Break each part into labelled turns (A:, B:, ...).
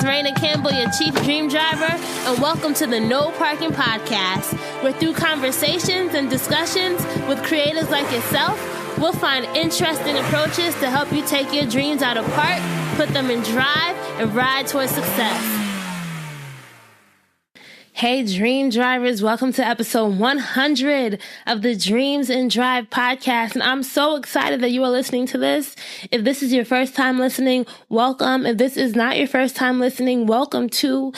A: Raina Campbell, your Chief Dream Driver, and welcome to the No Parking Podcast, where through conversations and discussions with creators like yourself, we'll find interesting approaches to help you take your dreams out of park, put them in drive, and ride towards success. Hey, Dream Drivers, welcome to episode 100 of the Dreams and Drive podcast. And I'm so excited that you are listening to this. If this is your first time listening, welcome. If this is not your first time listening, welcome too.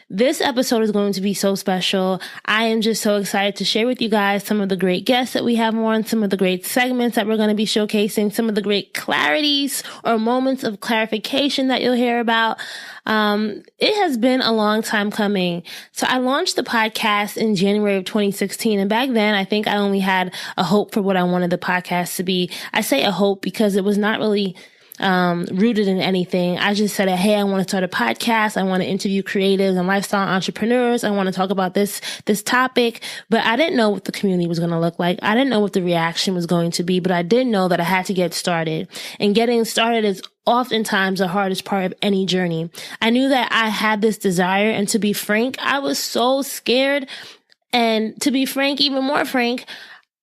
A: This episode is going to be so special. I am just so excited to share with you guys some of the great guests that we have on, some of the great segments that we're going to be showcasing, some of the great clarities or moments of clarification that you'll hear about. It has been a long time coming. So I launched the podcast in January of 2016. And back then, I think I only had a hope for what I wanted the podcast to be. I say a hope because it was not really rooted in anything. I just said, hey, I want to start a podcast. I want to interview creatives and lifestyle entrepreneurs. I want to talk about this topic, but I didn't know what the community was going to look like. I didn't know what the reaction was going to be, but I did know that I had to get started, and getting started is oftentimes the hardest part of any journey. I knew that I had this desire, and to be frank, I was so scared. And to be frank, even more frank,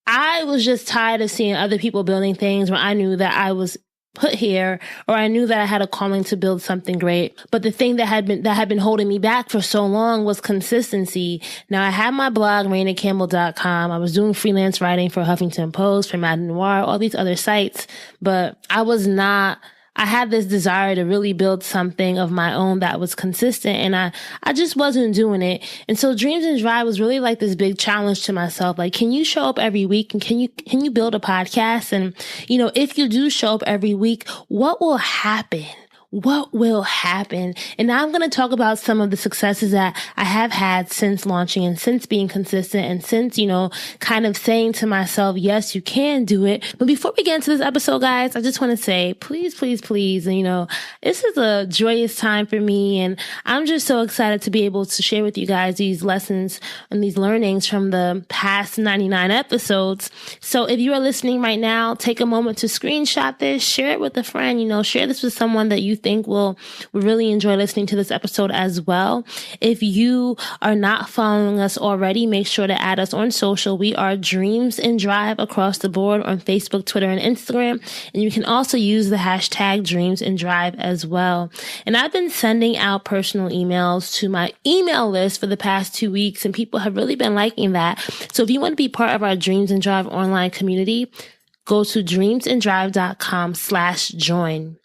A: I was just tired of seeing other people building things where I knew that I was put here, or I knew that I had a calling to build something great. But the thing that had been holding me back for so long was consistency. Now, I had my blog, RainaCampbell.com. I was doing freelance writing for Huffington Post, for Mad Noir, all these other sites, but I had this desire to really build something of my own that was consistent, and I just wasn't doing it. And so Dreams and Drive was really like this big challenge to myself. Like, can you show up every week, and can you build a podcast? And, if you do show up every week, what will happen? What will happen? And now I'm going to talk about some of the successes that I have had since launching and since being consistent and since, kind of saying to myself, yes, you can do it. But before we get into this episode, guys, I just want to say, please, please, please, this is a joyous time for me. And I'm just so excited to be able to share with you guys these lessons and these learnings from the past 99 episodes. So if you are listening right now, take a moment to screenshot this, share it with a friend, share this with someone that you think will really enjoy listening to this episode as well. If you are not following us already, make sure to add us on social. We are Dreams and Drive across the board on Facebook, Twitter, and Instagram. And you can also use the hashtag Dreams and Drive as well. And I've been sending out personal emails to my email list for the past 2 weeks, and people have really been liking that. So if you want to be part of our Dreams and Drive online community, go to dreamsanddrive.com/join.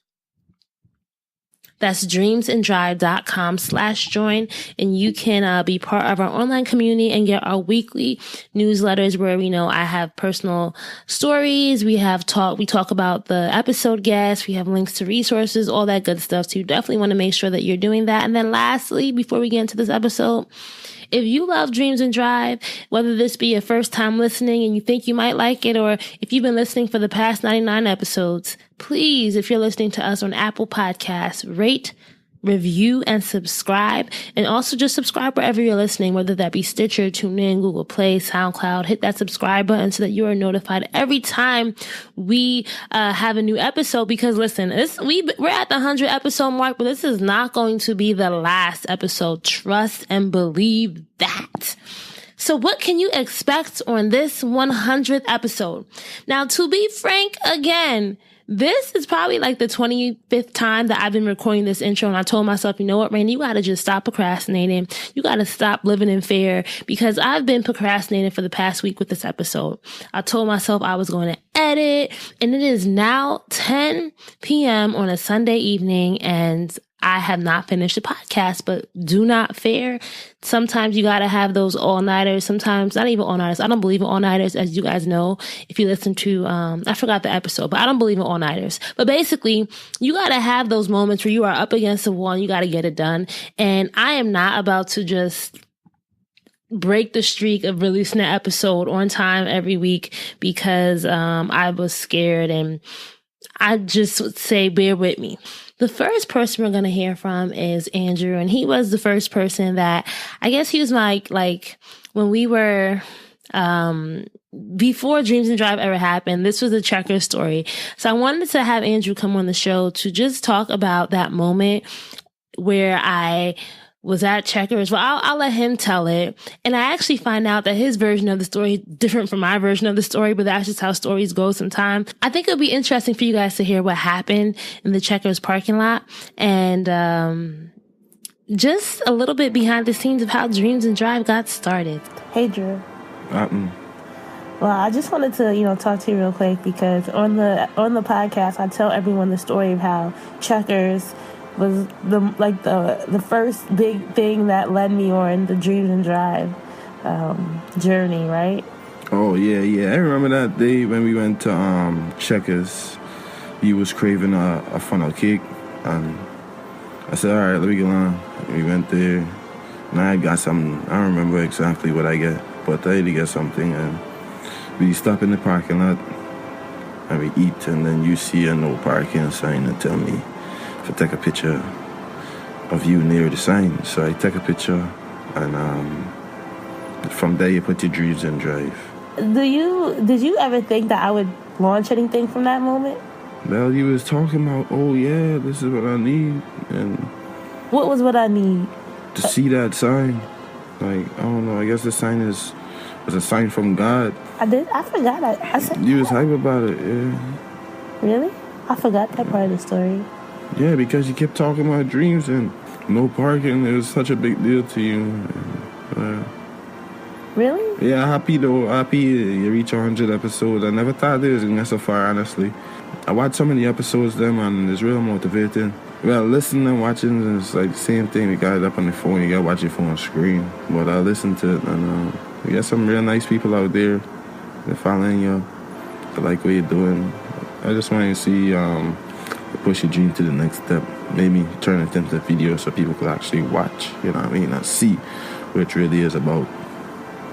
A: That's dreamsanddrive.com/join, and you can be part of our online community and get our weekly newsletters where I have personal stories. We talk about the episode guests. We have links to resources, all that good stuff. So you definitely want to make sure that you're doing that. And then lastly, before we get into this episode, if you love Dreams and Drive, whether this be your first time listening and you think you might like it, or if you've been listening for the past 99 episodes, please, if you're listening to us on Apple Podcasts, rate, review, and subscribe. And also just subscribe wherever you're listening, whether that be Stitcher, TuneIn, Google Play, SoundCloud. Hit that subscribe button so that you are notified every time we have a new episode. Because listen, we're at the 100 episode mark, but this is not going to be the last episode. Trust and believe that. So what can you expect on this 100th episode? Now, to be frank, again, this is probably like the 25th time that I've been recording this intro, and I told myself, you know what, Raina, you got to just stop procrastinating. You got to stop living in fear, because I've been procrastinating for the past week with this episode. I told myself I was going to edit, and it is now 10 p.m. on a Sunday evening, and I have not finished the podcast, but do not fear. Sometimes you got to have those all-nighters. Sometimes not even all-nighters. I don't believe in all-nighters, as you guys know. If you listen to, I forgot the episode, but I don't believe in all-nighters. But basically, you got to have those moments where you are up against the wall and you got to get it done. And I am not about to just break the streak of releasing an episode on time every week because I was scared. And I just would say, bear with me. The first person we're going to hear from is Andrew, and he was the first person that, I guess he was like when we were, before Dreams and Drive ever happened, this was a checker story. So I wanted to have Andrew come on the show to just talk about that moment. where I was at Checkers. Well, I'll let him tell it. And I actually find out that his version of the story is different from my version of the story, but that's just how stories go sometimes. I think it'll be interesting for you guys to hear what happened in the Checkers parking lot and just a little bit behind the scenes of how Dreams and Drive got started. Hey, Drew. Well, I just wanted to, talk to you real quick because on the podcast, I tell everyone the story of how Checkers was the first big thing that led me on the Dreams and Drive journey, right?
B: Oh, yeah. I remember that day when we went to Checkers. You was craving a funnel cake, and I said, all right, let me go on. We went there, and I got something. I don't remember exactly what I get, but I did get something, and we stop in the parking lot, and we eat, and then you see a no parking sign and tell me to take a picture of you near the sign. So I take a picture, and from there you put your Dreams and Drive.
A: Did you ever think that I would launch anything from that moment?
B: Well, you was talking about, oh yeah, this is what I need, and
A: what was what I need?
B: To see that sign. Like, I don't know, I guess the sign was a sign from God.
A: I forgot. I said
B: you was hype about it, yeah.
A: Really? I forgot that part of the story.
B: Yeah, because you kept talking about dreams and no parking. It was such a big deal to you.
A: Really?
B: Yeah, happy you reach 100 episodes. I never thought it was going to get so far, honestly. I watched so many episodes them, and it's real motivating. Well, listening and watching is like the same thing. You got it up on the phone, you got to watch your phone screen. But I listen to it, and you got some real nice people out there. They're following you. They like what you're doing. I just want to see push your dream to the next step. Maybe turn it into a video so people could actually watch, you know what I mean, and see what it really is about.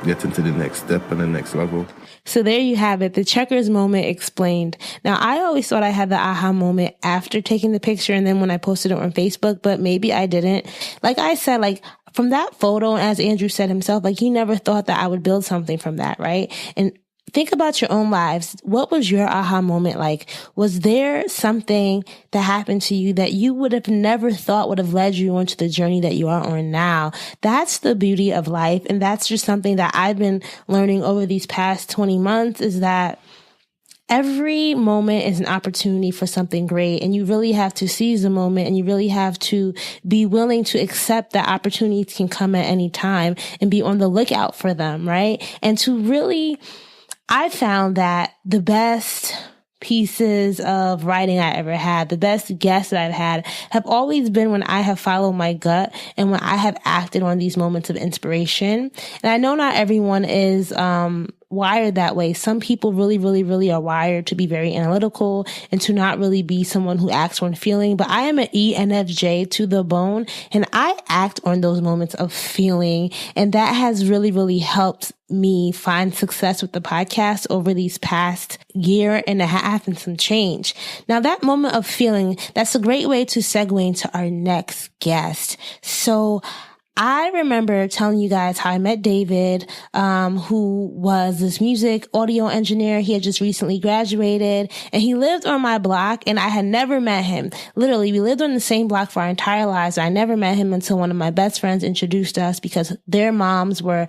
B: Getting to the next step and the next level. So there you have it, the Checkers moment explained. Now, I always thought I had the aha moment after taking the picture and then when I posted it on Facebook, but maybe I didn't. Like I said, from that photo, as Andrew said himself, he never thought that I would build something from that, right? And think about your own lives. What was your aha moment like? Was there something that happened to you that you would have never thought would have led you onto the journey that you are on now? That's the beauty of life. And that's just something that I've been learning over these past 20 months is that every moment is an opportunity for something great. And you really have to seize the moment and you really have to be willing to accept that opportunities can come at any time and be on the lookout for them, right? And to really... I found that the best pieces of writing I ever had, the best guests that I've had have always been when I have followed my gut and when I have acted on these moments of inspiration. And I know not everyone is wired that way. Some people really, really, really are wired to be very analytical and to not really be someone who acts on feeling. But I am an ENFJ to the bone, and I act on those moments of feeling. And that has really, really helped me find success with the podcast over these past year and a half and some change. Now, that moment of feeling, that's a great way to segue into our next guest. So I remember telling you guys how I met David, who was this music audio engineer. He had just recently graduated and he lived on my block and I had never met him. Literally, we lived on the same block for our entire lives. I never met him until one of my best friends introduced us because their moms were,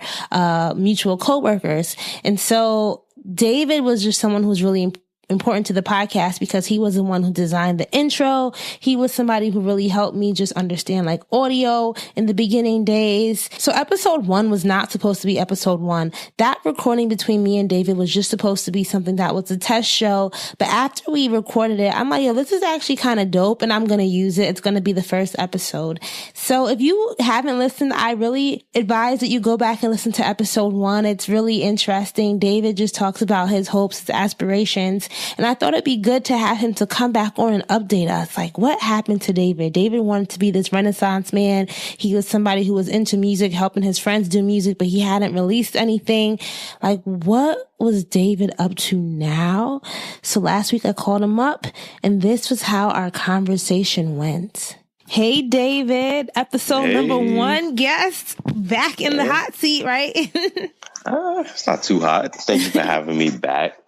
B: mutual coworkers. And so David was just someone who was really important to the podcast because he was the one who designed the intro. He was somebody who really helped me just understand audio in the beginning days. So episode 1 was not supposed to be episode 1. That recording between me and David was just supposed to be something that was a test show. But after we recorded it, I'm like, yo, this is actually kind of dope and I'm going to use it. It's going to be the first episode. So if you haven't listened, I really advise that you go back and listen to episode 1. It's really interesting. David just talks about his hopes, his aspirations. And I thought it'd be good to have him to come back on and update us. What happened to David? David wanted to be this Renaissance man. He was somebody who was into music, helping his friends do music, but he hadn't released anything. What was David up to now? So last week I called him up and this was how our conversation went. Hey, David, episode number 1 guest back in the hot seat, right?
C: It's not too hot. Thank you for having me back.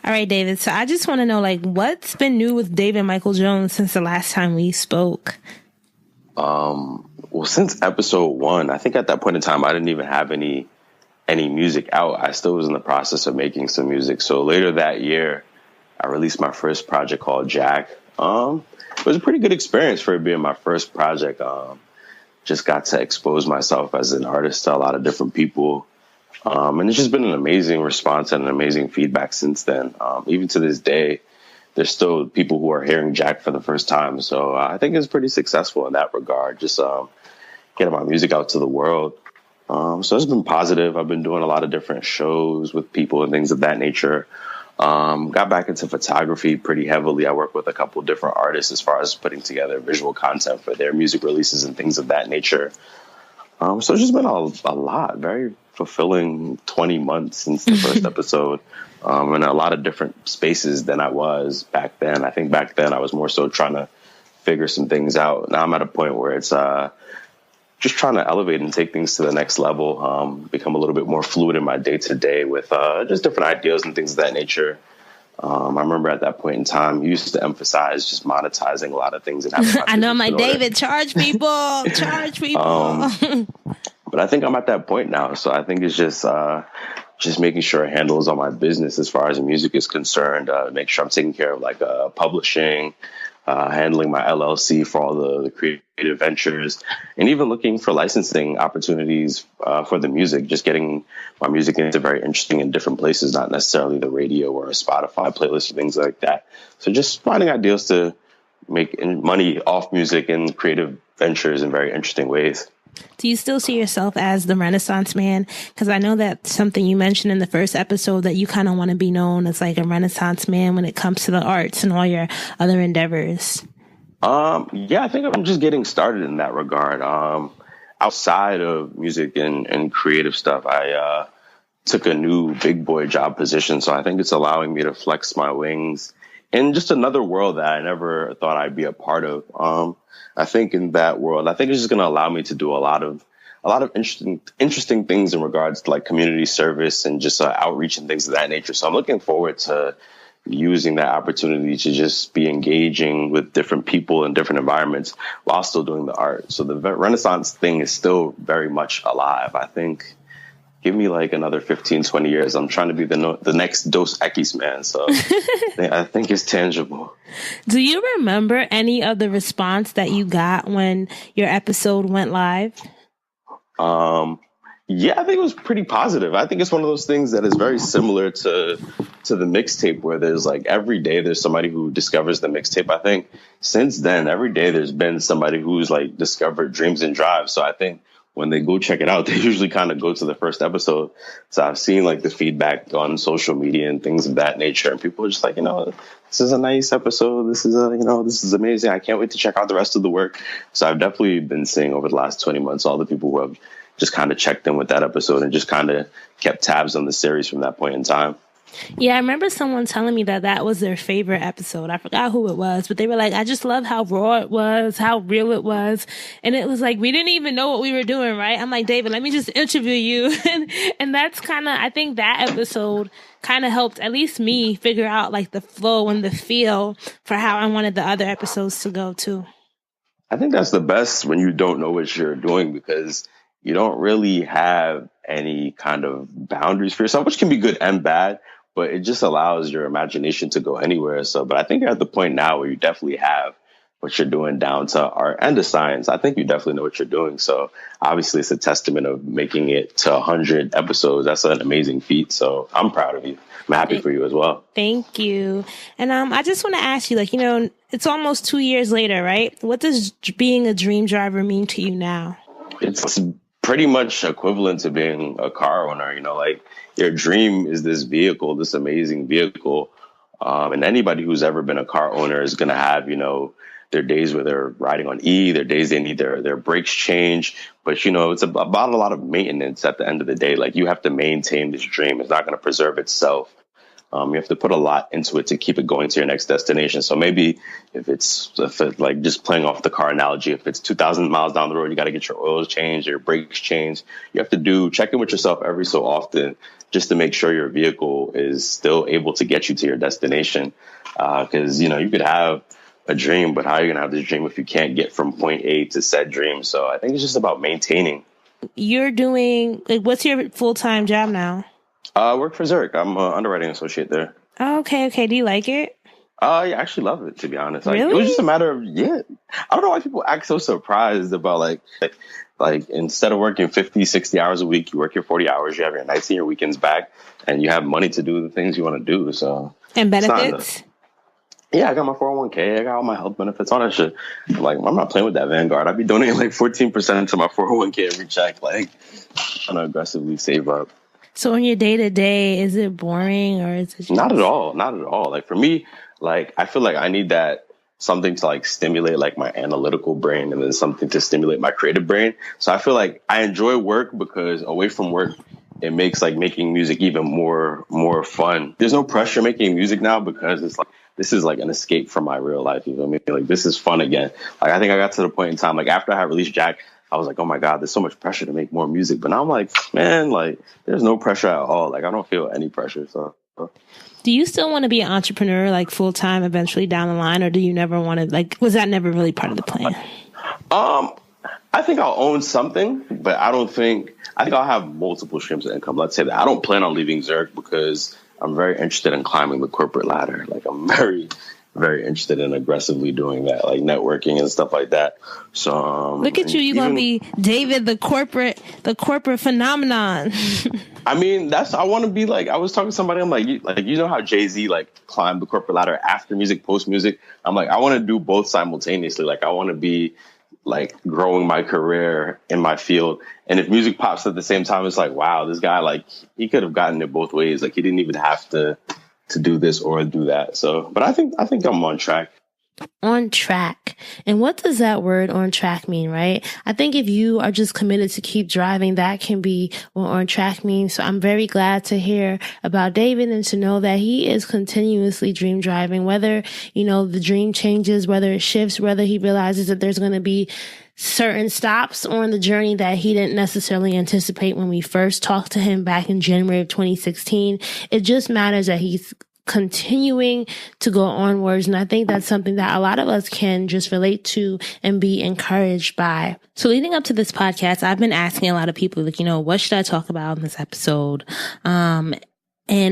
A: All right, David. So I just want to know, what's been new with David Michael Jones since the last time we spoke?
C: Well, since episode 1, I think at that point in time, I didn't even have any music out. I still was in the process of making some music. So later that year, I released my first project called Jack. It was a pretty good experience for it being my first project. Just got to expose myself as an artist to a lot of different people. And it's just been an amazing response and an amazing feedback since then. Even to this day, there's still people who are hearing Jack for the first time. So I think it's pretty successful in that regard, just getting my music out to the world. So it's been positive. I've been doing a lot of different shows with people and things of that nature. Got back into photography pretty heavily. I work with a couple of different artists as far as putting together visual content for their music releases and things of that nature. So it's just been a lot, very fulfilling 20 months since the first episode, in a lot of different spaces than I was back then. I think back then I was more so trying to figure some things out. Now I'm at a point where it's just trying to elevate and take things to the next level, become a little bit more fluid in my day-to-day with just different ideas and things of that nature. I remember at that point in time, you used to emphasize just monetizing a lot of things. And having
A: I know, my David, charge people, charge people.
C: But I think I'm at that point now. So I think it's just making sure I handles all my business as far as music is concerned, make sure I'm taking care of like publishing, handling my LLC for all the creative ventures, and even looking for licensing opportunities for the music, just getting my music into very interesting and different places, not necessarily the radio or a Spotify playlist or things like that. So just finding ideas to make money off music and creative ventures in very interesting ways.
A: Do you still see yourself as the Renaissance man? Because I know that's something you mentioned in the first episode, that you kind of want to be known as like a Renaissance man when it comes to the arts and all your other endeavors.
C: Yeah, I think I'm just getting started in that regard. Outside of music and creative stuff, I took a new big boy job position. So I think it's allowing me to flex my wings in just another world that I never thought I'd be a part of. I think in that world, I think it's just going to allow me to do a lot of interesting things in regards to like community service and just outreach and things of that nature. So I'm looking forward to using that opportunity to just be engaging with different people in different environments while still doing the art. So the Renaissance thing is still very much alive. I think give me like another 15, 20 years. I'm trying to be the next Dos Equis man. So I think it's tangible.
A: Do you remember any of the response that you got when your episode went live?
C: Yeah, I think it was pretty positive. I think it's one of those things that is very similar to the mixtape, where there's like every day there's somebody who discovers the mixtape. I think since then, every day there's been somebody who's like discovered Dreams and Drive. So I think when they go check it out, they usually kind of go to the first episode. So I've seen like the feedback on social media and things of that nature. And people are just like, this is a nice episode. This is amazing. I can't wait to check out the rest of the work. So I've definitely been seeing over the last 20 months, all the people who have just kind of checked in with that episode and just kind of kept tabs on the series from that point in time.
A: Yeah, I remember someone telling me that was their favorite episode. I forgot who it was, but they were like, I just love how raw it was, how real it was. And it was like, we didn't even know what we were doing, right? I'm like, David, let me just interview you. and that's kind of, I think that episode kind of helped at least me figure out like the flow and the feel for how I wanted the other episodes to go too.
C: I think that's the best when you don't know what you're doing, because you don't really have any kind of boundaries for yourself, which can be good and bad, but it just allows your imagination to go anywhere. So, but I think you're at the point now where you definitely have what you're doing down to art and to science. I think you definitely know what you're doing. So obviously it's a testament of making it to 100 episodes. That's an amazing feat. So I'm proud of you. I'm happy for you as well.
A: Thank you. And I just want to ask you, it's almost 2 years later, right? What does being a dream driver mean to you now?
C: It's pretty much equivalent to being a car owner. Like your dream is this vehicle, this amazing vehicle. And anybody who's ever been a car owner is going to have, their days where they're riding on E, their days they need their brakes changed. But, it's about a lot of maintenance at the end of the day. Like you have to maintain this dream. It's not going to preserve itself. You have to put a lot into it to keep it going to your next destination. So maybe if it's like just playing off the car analogy, if it's 2,000 miles down the road, you got to get your oils changed, your brakes changed. You have to check in with yourself every so often just to make sure your vehicle is still able to get you to your destination. Because, you could have a dream, but how are you going to have this dream if you can't get from point A to said dream? So I think it's just about maintaining.
A: You're doing, like, what's your full-time job now?
C: I work for Zurich. I'm an underwriting associate there.
A: Oh, okay. Do you like it?
C: Yeah, I actually love it, to be honest. Like,
A: really?
C: It was just a matter of, I don't know why people act so surprised about like instead of working 50, 60 hours a week, you work your 40 hours, you have your nights and your weekends back, and you have money to do the things you want to do. So
A: and benefits?
C: Yeah, I got my 401k, I got all my health benefits, all that shit. I'm not playing with that Vanguard. I'd be donating like 14% to my 401k every check, like trying to aggressively save up.
A: So in your day-to-day, is it boring or is it just...
C: Not at all. Like for me, like I feel like I need that something to like stimulate like my analytical brain and then something to stimulate my creative brain. So I feel like I enjoy work because away from work, it makes like making music even more fun. There's no pressure making music now because it's like, this is like an escape from my real life. You know what I mean? Like this is fun again. Like I think I got to the point in time, like after I had released Jack, I was like, oh my God, there's so much pressure to make more music. But now I'm like, man, like there's no pressure at all. Like I don't feel any pressure. So.
A: Do you still want to be an entrepreneur like full time eventually down the line? Or do you never want to, like, was that never really part of the plan?
C: I think I'll own something, but I think I'll have multiple streams of income. Let's say that. I don't plan on leaving Zurich because I'm very interested in climbing the corporate ladder. Like I'm very, very interested in aggressively doing that, like networking and stuff like that. So
A: look at you, you're gonna be David, the corporate phenomenon.
C: I mean, I want to be like, I was talking to somebody, I'm like, you know how Jay-Z like climbed the corporate ladder after music, post music. I'm like, I want to do both simultaneously. Like I want to be like growing my career in my field. And if music pops at the same time, it's like, wow, this guy, like he could have gotten it both ways. Like he didn't even have to do this or do that. So, but I think I'm on track.
A: On track. And what does that word on track mean, right? I think if you are just committed to keep driving, that can be what on track means. So I'm very glad to hear about David and to know that he is continuously dream driving, whether, the dream changes, whether it shifts, whether he realizes that there's going to be certain stops on the journey that he didn't necessarily anticipate when we first talked to him back in January of 2016. It just matters that he's continuing to go onwards. And I think that's something that a lot of us can just relate to and be encouraged by. So leading up to this podcast, I've been asking a lot of people, like, what should I talk about in this episode? And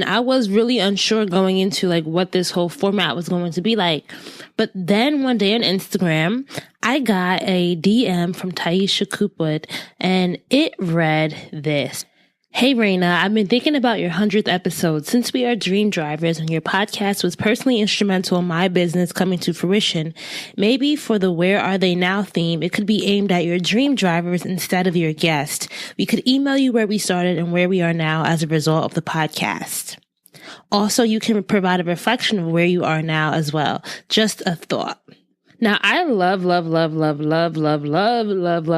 A: I was really unsure going into like what this whole format was going to be like. But then one day on Instagram, I got a DM from Taisha Coopwood and it read this. Hey, Raina, I've been thinking about your 100th episode. Since we are dream drivers and your podcast was personally instrumental in my business coming to fruition, maybe for the Where Are They Now theme, it could be aimed at your dream drivers instead of your guest. We could email you where we started and where we are now as a result of the podcast. Also, you can provide a reflection of where you are now as well. Just a thought. Now, I love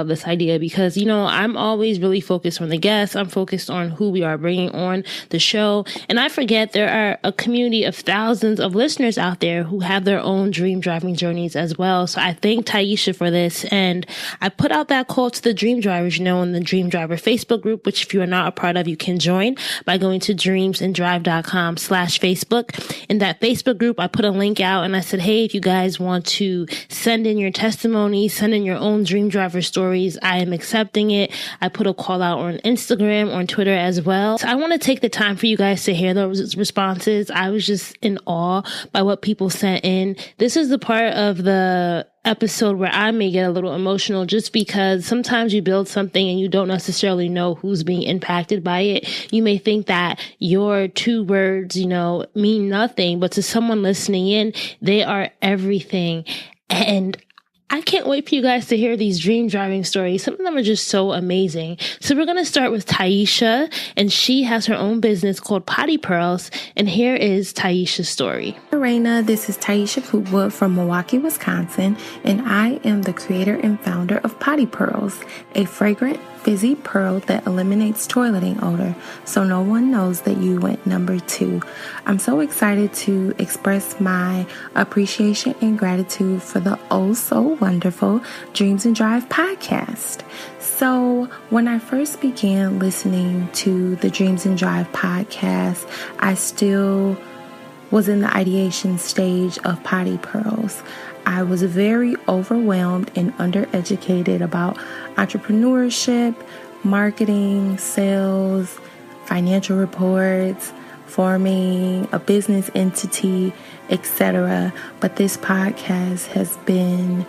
A: this idea because, I'm always really focused on the guests. I'm focused on who we are bringing on the show. And I forget there are a community of thousands of listeners out there who have their own dream driving journeys as well. So I thank Taisha for this. And I put out that call to the dream drivers, in the Dream Driver Facebook group, which if you are not a part of, you can join by going to dreamsanddrive.com/Facebook. In that Facebook group, I put a link out and I said, hey, if you guys want to send in your testimony, send in your own dream driver stories, I am accepting it. I put a call out on Instagram, on Twitter as well. So I want to take the time for you guys to hear those responses. I was just in awe by what people sent in. This is the part of the episode where I may get a little emotional just because sometimes you build something and you don't necessarily know who's being impacted by it. You may think that your 2 words, mean nothing, but to someone listening in, they are everything. And I can't wait for you guys to hear these dream driving stories. Some of them are just so amazing. So we're going to start with Taisha, and she has her own business called Potty Pearls. And here is Taisha's story.
D: Hi, Raina. This is Taisha Coopwood from Milwaukee, Wisconsin, and I am the creator and founder of Potty Pearls, a fragrant, fizzy pearl that eliminates toileting odor so no one knows that you went number 2. I'm so excited to express my appreciation and gratitude for the oh so wonderful Dreams and Drive podcast. So when I first began listening to the Dreams and Drive podcast, I still was in the ideation stage of Potty Pearls. I was very overwhelmed and undereducated about entrepreneurship, marketing, sales, financial reports, forming a business entity, etc. But this podcast has been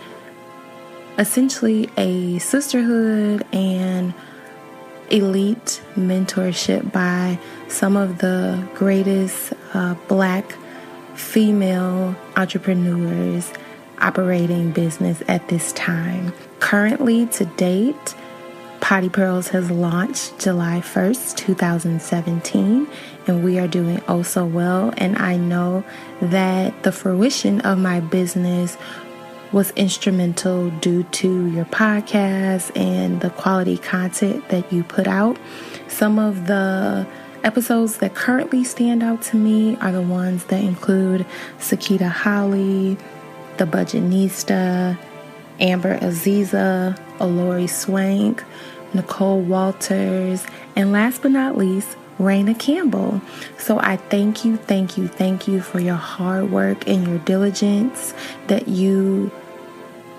D: essentially a sisterhood and elite mentorship by some of the greatest Black female entrepreneurs operating business at this time. Currently, to date, Potty Pearls has launched July 1st, 2017, and we are doing oh so well. And I know that the fruition of my business was instrumental due to your podcast and the quality content that you put out. Some of the episodes that currently stand out to me are the ones that include Sakita Holly, The Budgetnista, Amber Aziza, Alori Swank, Nicole Walters, and last but not least, Raina Campbell. So I thank you for your hard work and your diligence that you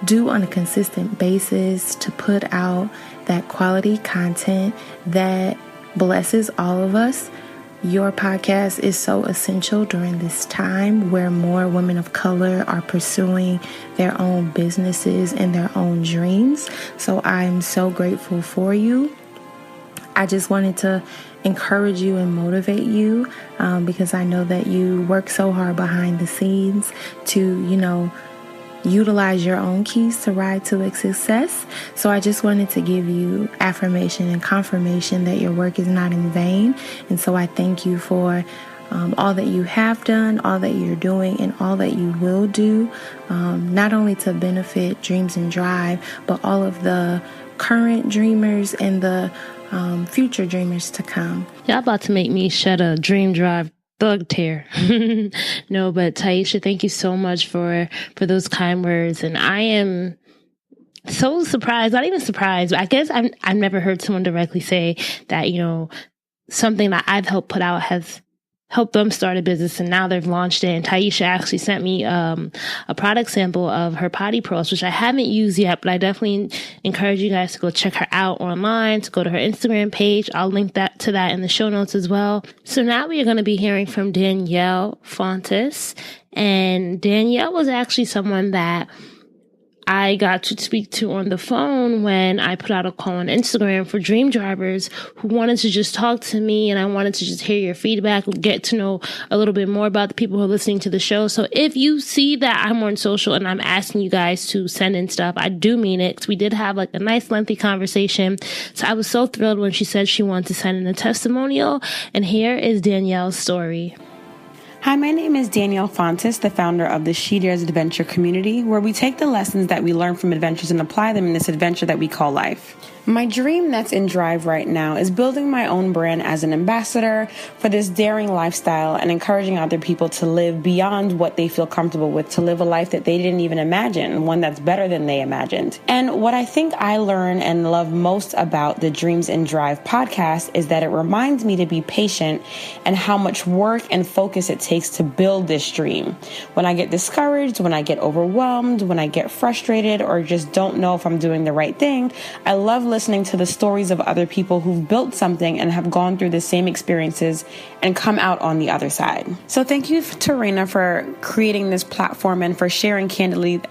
D: do on a consistent basis to put out that quality content that blesses all of us. Your podcast is so essential during this time where more women of color are pursuing their own businesses and their own dreams. So I'm so grateful for you. I just wanted to encourage you and motivate you because I know that you work so hard behind the scenes to, utilize your own keys to ride to success. So I just wanted to give you affirmation and confirmation that your work is not in vain. And so I thank you for all that you have done, all that you're doing, and all that you will do, not only to benefit Dreams and Drive, but all of the current dreamers and the future dreamers to come.
A: Y'all about to make me shed a Dream Drive thug tear. No, but Taisha, thank you so much for those kind words. And I am so surprised, not even surprised, but I guess I've never heard someone directly say that, something that I've helped put out has helped them start a business, and now they've launched it. And Taisha actually sent me a product sample of her Potty Pearls, which I haven't used yet, but I definitely encourage you guys to go check her out online, to go to her Instagram page. I'll link to that in the show notes as well. So now we are going to be hearing from Danielle Fontes, and Danielle was actually someone that I got to speak to on the phone when I put out a call on Instagram for dream drivers who wanted to just talk to me, and I wanted to just hear your feedback, get to know a little bit more about the people who are listening to the show. So if you see that I'm on social and I'm asking you guys to send in stuff, I do mean it, because we did have a nice lengthy conversation. So I was so thrilled when she said she wanted to send in a testimonial, and here is Danielle's story.
E: Hi, my name is Danielle Fontes, the founder of the She Dares Adventure community, where we take the lessons that we learn from adventures and apply them in this adventure that we call life. My dream that's in drive right now is building my own brand as an ambassador for this daring lifestyle and encouraging other people to live beyond what they feel comfortable with, to live a life that they didn't even imagine, one that's better than they imagined. And what I think I learn and love most about the Dreams and Drive podcast is that it reminds me to be patient and how much work and focus it takes to build this dream. When I get discouraged, when I get overwhelmed, when I get frustrated, or just don't know if I'm doing the right thing, I love listening to the stories of other people who've built something and have gone through the same experiences and come out on the other side. So thank you to Raina for creating this platform and for sharing candidly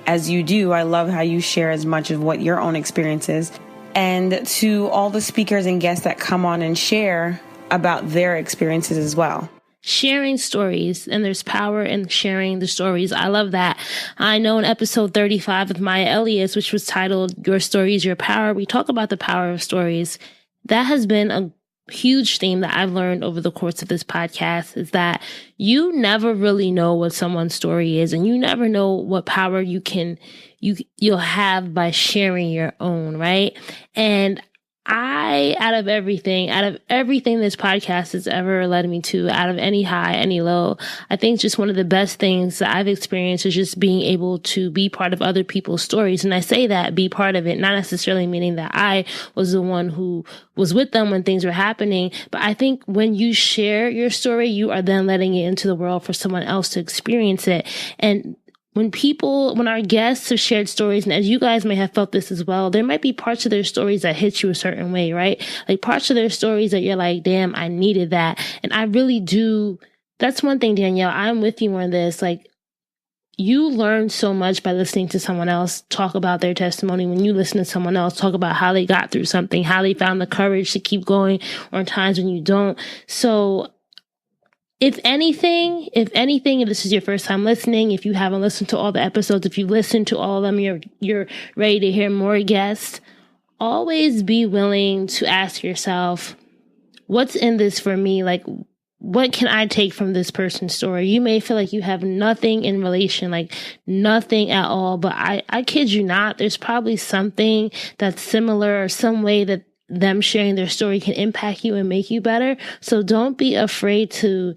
E: as you do. I love how you share as much of what your own experience is. And to all the speakers and guests that come on and share about their experiences as well.
A: Sharing stories, and there's power in sharing the stories. I love that. I know in episode 35 with Maya Elias, which was titled Your Stories, Your Power, we talk about the power of stories. That has been a huge theme that I've learned over the course of this podcast, is that you never really know what someone's story is, and you never know what power you'll have by sharing your own, right? And out of everything this podcast has ever led me to, out of any high, any low, I think just one of the best things that I've experienced is just being able to be part of other people's stories. And I say that, be part of it, not necessarily meaning that I was the one who was with them when things were happening. But I think when you share your story, you are then letting it into the world for someone else to experience it. And when our guests have shared stories, and as you guys may have felt this as well, there might be parts of their stories that hit you a certain way, right? Like parts of their stories that you're like, damn, I needed that. And I really do. That's one thing, Danielle, I'm with you on this. Like, you learn so much by listening to someone else talk about their testimony. When you listen to someone else talk about how they got through something, how they found the courage to keep going, or in times when you don't. So if anything, if this is your first time listening, if you haven't listened to all the episodes, if you listen to all of them, you're ready to hear more guests, always be willing to ask yourself, what's in this for me? Like, what can I take from this person's story? You may feel like you have nothing in relation, like nothing at all, but I kid you not, there's probably something that's similar or some way that them sharing their story can impact you and make you better. So don't be afraid to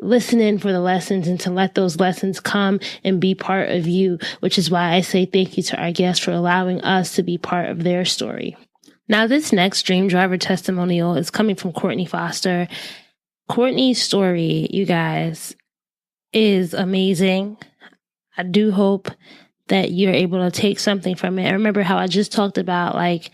A: listen in for the lessons and to let those lessons come and be part of you, which is why I say thank you to our guests for allowing us to be part of their story. Now, this next Dream Driver testimonial is coming from Courtney Foster. Courtney's story, you guys, is amazing. I do hope that you're able to take something from it. I remember how I just talked about, like,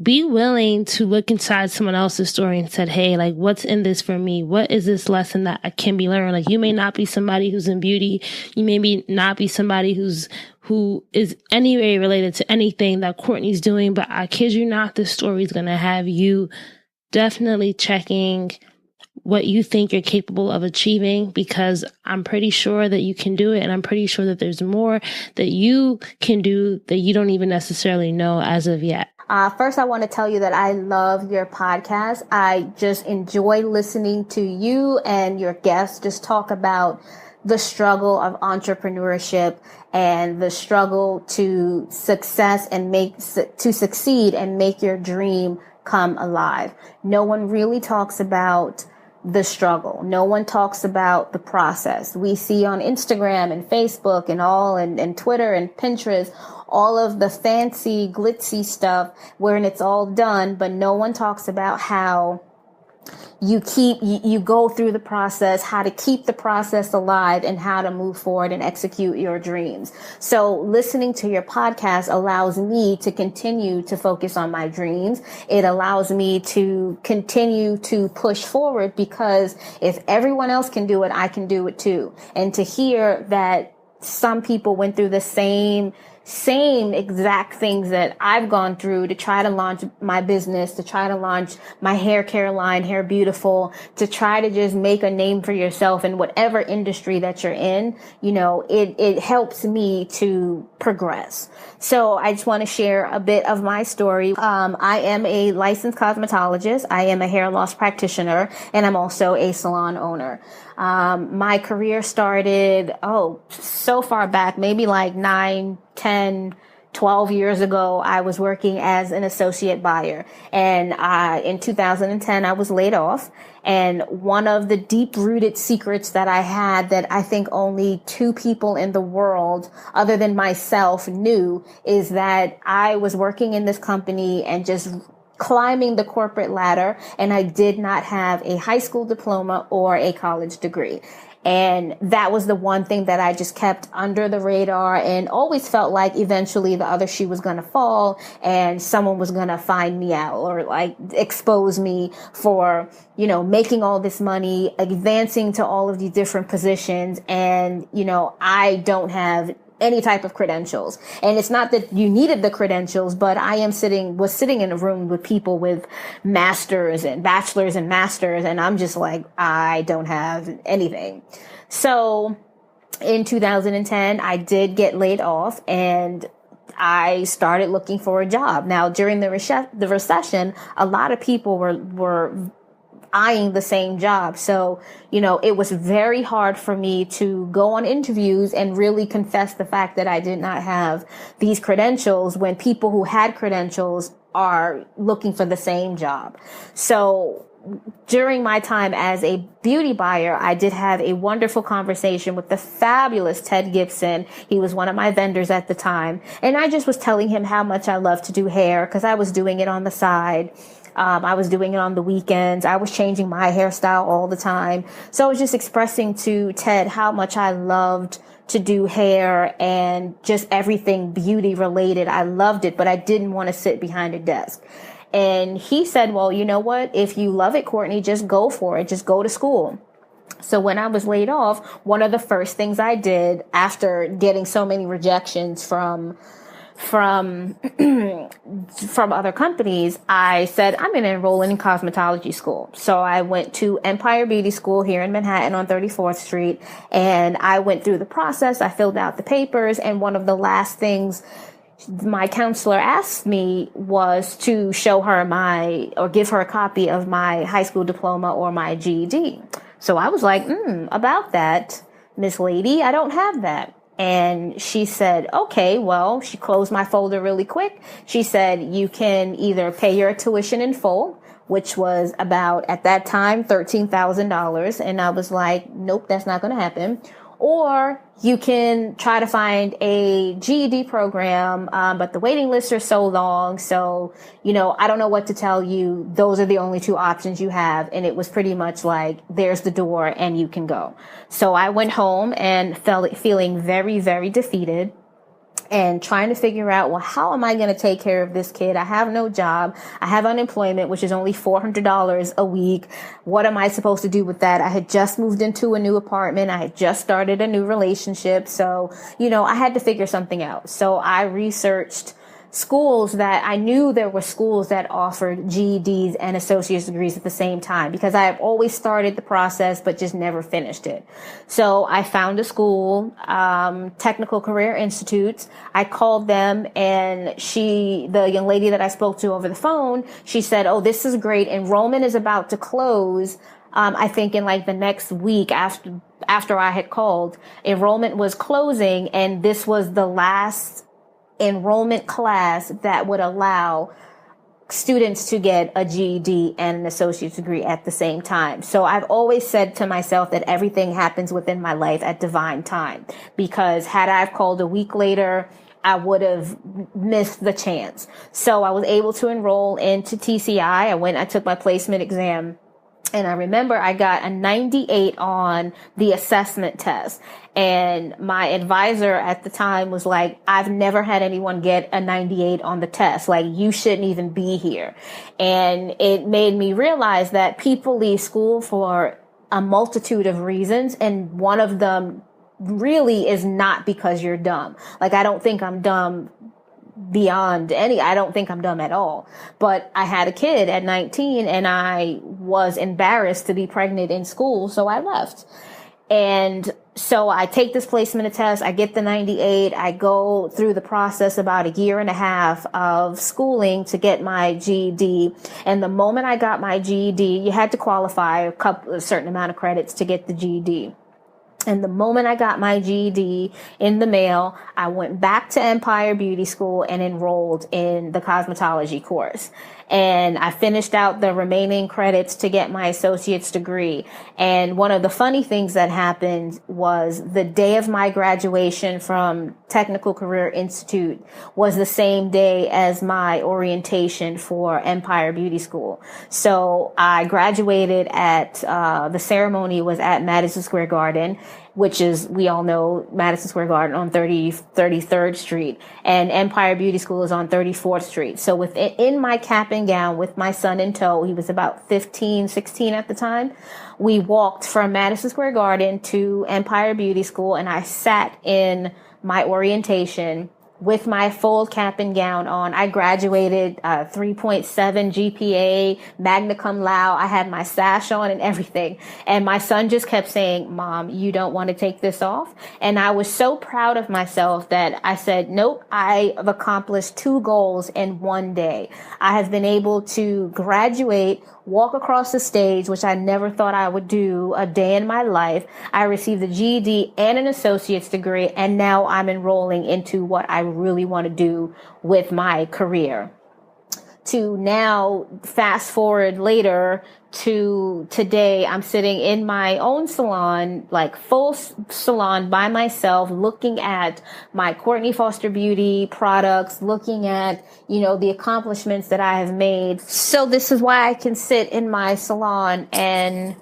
A: be willing to look inside someone else's story and said, hey, like, what's in this for me? What is this lesson that can be learned? Like, you may not be somebody who's in beauty. You may not be somebody who is anyway related to anything that Courtney's doing, but I kid you not, this story is going to have you definitely checking what you think you're capable of achieving, because I'm pretty sure that you can do it. And I'm pretty sure that there's more that you can do that you don't even necessarily know as of yet.
F: First, I want to tell you that I love your podcast. I just enjoy listening to you and your guests just talk about the struggle of entrepreneurship and the struggle to succeed and make your dream come alive. No one really talks about the struggle. No one talks about the process. We see on Instagram and Facebook and Twitter and Pinterest all of the fancy, glitzy stuff wherein it's all done, but no one talks about how you go through the process, how to keep the process alive, and how to move forward and execute your dreams. So listening to your podcast allows me to continue to focus on my dreams. It allows me to continue to push forward, because if everyone else can do it, I can do it too. And to hear that some people went through the same exact things that I've gone through to try to launch my business, to try to launch my hair care line, Hair Beautiful, to try to just make a name for yourself in whatever industry that you're in, it helps me to progress. So I just want to share a bit of my story. I am a licensed cosmetologist. I am a hair loss practitioner, and I'm also a salon owner. My career started, so far back, maybe like 9, 10, 12 years ago. I was working as an associate buyer, and in 2010, I was laid off. And one of the deep-rooted secrets that I had that I think only 2 people in the world other than myself knew is that I was working in this company and just climbing the corporate ladder, and I did not have a high school diploma or a college degree. And that was the one thing that I just kept under the radar, and always felt like eventually the other shoe was going to fall and someone was going to find me out or like expose me for, making all this money, advancing to all of these different positions. And, I don't have any type of credentials. And it's not that you needed the credentials, but I was sitting in a room with people with masters and bachelors and masters. And I'm just like, I don't have anything. So in 2010, I did get laid off, and I started looking for a job. Now, during the recession, a lot of people were eyeing the same job. So, it was very hard for me to go on interviews and really confess the fact that I did not have these credentials, when people who had credentials are looking for the same job. So during my time as a beauty buyer, I did have a wonderful conversation with the fabulous Ted Gibson. He was one of my vendors at the time. And I just was telling him how much I love to do hair because I was doing it on the side. I was doing it on the weekends. I was changing my hairstyle all the time. So I was just expressing to Ted how much I loved to do hair and just everything beauty related. I loved it, but I didn't want to sit behind a desk. And he said, well, you know what? If you love it, Courtney, just go for it. Just go to school. So when I was laid off, one of the first things I did after getting so many rejections from other companies, I said, I'm going to enroll in cosmetology school. So I went to Empire Beauty School here in Manhattan on 34th Street. And I went through the process. I filled out the papers. And one of the last things my counselor asked me was to show her give her a copy of my high school diploma or my GED. So I was like, about that, Miss Lady, I don't have that. And she said, okay, well, she closed my folder really quick. She said, you can either pay your tuition in full, which was about, at that time, $13,000. And I was like, nope, that's not going to happen. Or you can try to find a GED program, but the waiting lists are so long. So, I don't know what to tell you. Those are the only two options you have. And it was pretty much like, there's the door and you can go. So I went home and feeling very, very defeated and trying to figure out, well, how am I going to take care of this kid? I have no job. I have unemployment, which is only $400 a week. What am I supposed to do with that? I had just moved into a new apartment. I had just started a new relationship. So, I had to figure something out. So I researched schools that I knew there were schools that offered GEDs and associate's degrees at the same time because I have always started the process but just never finished it. So I found a school, Technical Career Institutes. I called them and the young lady that I spoke to over the phone, she said, oh, this is great. Enrollment is about to close. I think in like the next week after I had called, enrollment was closing and this was the last enrollment class that would allow students to get a GED and an associate's degree at the same time. So I've always said to myself that everything happens within my life at divine time, because had I called a week later, I would have missed the chance. So I was able to enroll into TCI. I took my placement exam. And I remember I got a 98 on the assessment test. And my advisor at the time was like, I've never had anyone get a 98 on the test. Like, you shouldn't even be here. And it made me realize that people leave school for a multitude of reasons. And one of them really is not because you're dumb. Like, I don't think I'm dumb I don't think I'm dumb at all. But I had a kid at 19 and I was embarrassed to be pregnant in school, so I left. And so I take this placement test, I get the 98, I go through the process about a year and a half of schooling to get my GED. And the moment I got my GED, you had to qualify a certain amount of credits to get the GED. And the moment I got my GED in the mail, I went back to Empire Beauty School and enrolled in the cosmetology course. And I finished out the remaining credits to get my associate's degree. And one of the funny things that happened was the day of my graduation from Technical Career Institute was the same day as my orientation for Empire Beauty School. So I graduated the ceremony was at Madison Square Garden, which is, we all know, Madison Square Garden on 33rd Street, and Empire Beauty School is on 34th Street. So in my cap and gown with my son in tow, he was about 15, 16 at the time, we walked from Madison Square Garden to Empire Beauty School, and I sat in my orientation with my full cap and gown on. I graduated 3.7 GPA, magna cum laude. I had my sash on and everything. And my son just kept saying, Mom, you don't want to take this off? And I was so proud of myself that I said, nope, I have accomplished 2 goals in one day. I have been able to graduate, walk across the stage, which I never thought I would do a day in my life. I received a GED and an associate's degree, and now I'm enrolling into what I really want to do with my career. to now fast forward later to today, I'm sitting in my own salon, like full salon by myself, looking at my Courtney Foster Beauty products, looking at, the accomplishments that I have made. So this is why I can sit in my salon and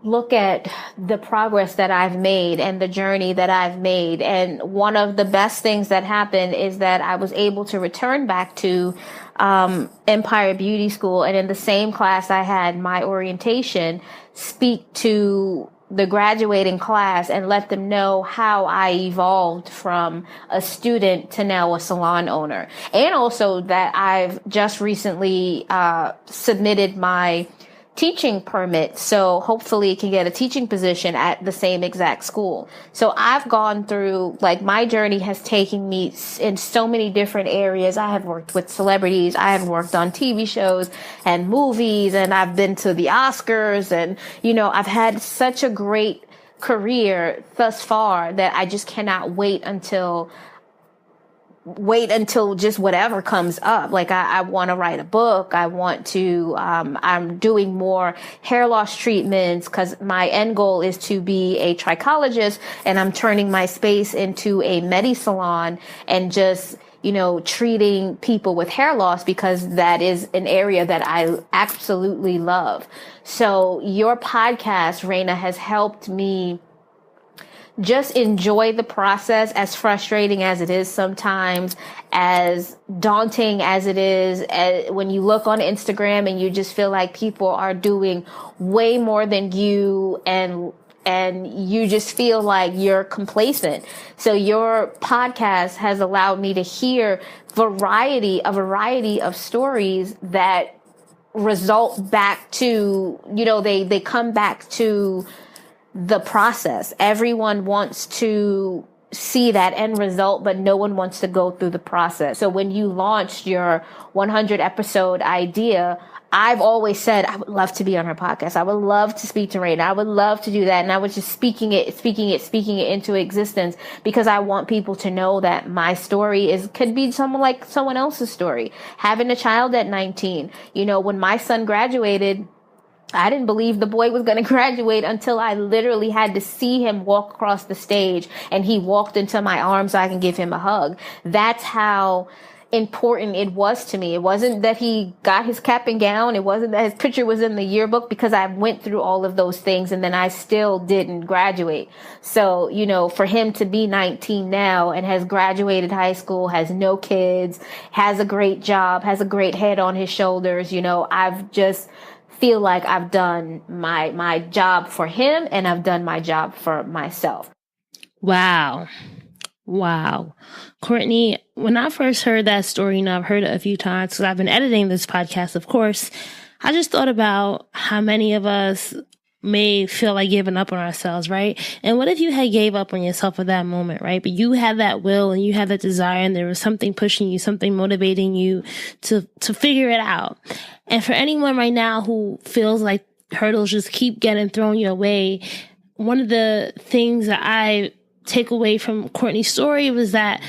F: look at the progress that I've made and the journey that I've made. And one of the best things that happened is that I was able to return back to Empire Beauty School, and in the same class I had my orientation, speak to the graduating class and let them know how I evolved from a student to now a salon owner. And also that I've just recently submitted my teaching permit, so hopefully can get a teaching position at the same exact school. So I've gone through, my journey has taken me in so many different areas. I have worked with celebrities, I have worked on TV shows and movies, and I've been to the Oscars, and I've had such a great career thus far that I just cannot wait until just whatever comes up. I want to write a book. I want to, I'm doing more hair loss treatments because my end goal is to be a trichologist, and I'm turning my space into a medi salon and just, treating people with hair loss because that is an area that I absolutely love. So your podcast, Raina, has helped me just enjoy the process, as frustrating as it is sometimes, as daunting as it is, when you look on Instagram and you just feel like people are doing way more than you, and you just feel like you're complacent. So your podcast has allowed me to hear a variety of stories that result back to, they come back to the process. Everyone wants to see that end result, but no one wants to go through the process. So when you launched your 100 episode idea, I've always said, I would love to be on her podcast. I would love to speak to Raina. I would love to do that. And I was just speaking it into existence because I want people to know that my story could be someone else's story. Having a child at 19, when my son graduated, I didn't believe the boy was going to graduate until I literally had to see him walk across the stage and he walked into my arms so I can give him a hug. That's how important it was to me. It wasn't that he got his cap and gown. It wasn't that his picture was in the yearbook, because I went through all of those things and then I still didn't graduate. So, for him to be 19 now and has graduated high school, has no kids, has a great job, has a great head on his shoulders, I've just feel like I've done my job for him and I've done my job for myself.
A: Wow. Courtney, when I first heard that story, I've heard it a few times because I've been editing this podcast, of course, I just thought about how many of us may feel like giving up on ourselves, right? And what if you had gave up on yourself at that moment, right? But you had that will and you had that desire and there was something pushing you, something motivating you to figure it out. And for anyone right now who feels like hurdles just keep getting thrown your way, one of the things that I take away from Courtney's story was that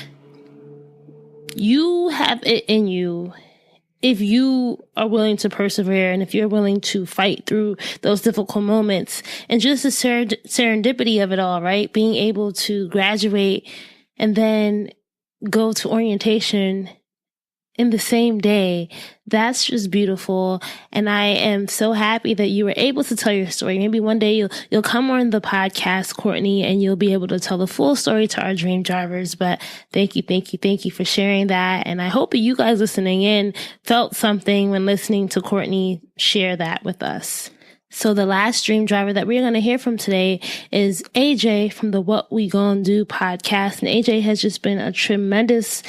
A: you have it in you if you are willing to persevere and if you're willing to fight through those difficult moments. And just the serendipity of it all, right? Being able to graduate and then go to orientation in the same day. That's just beautiful. And I am so happy that you were able to tell your story. Maybe one day you'll come on the podcast, Courtney, and you'll be able to tell the full story to our dream drivers. But thank you for sharing that. And I hope that you guys listening in felt something when listening to Courtney share that with us. So the last dream driver that we're going to hear from today is AJ from the What We Gon' Do podcast. And AJ has just been a tremendous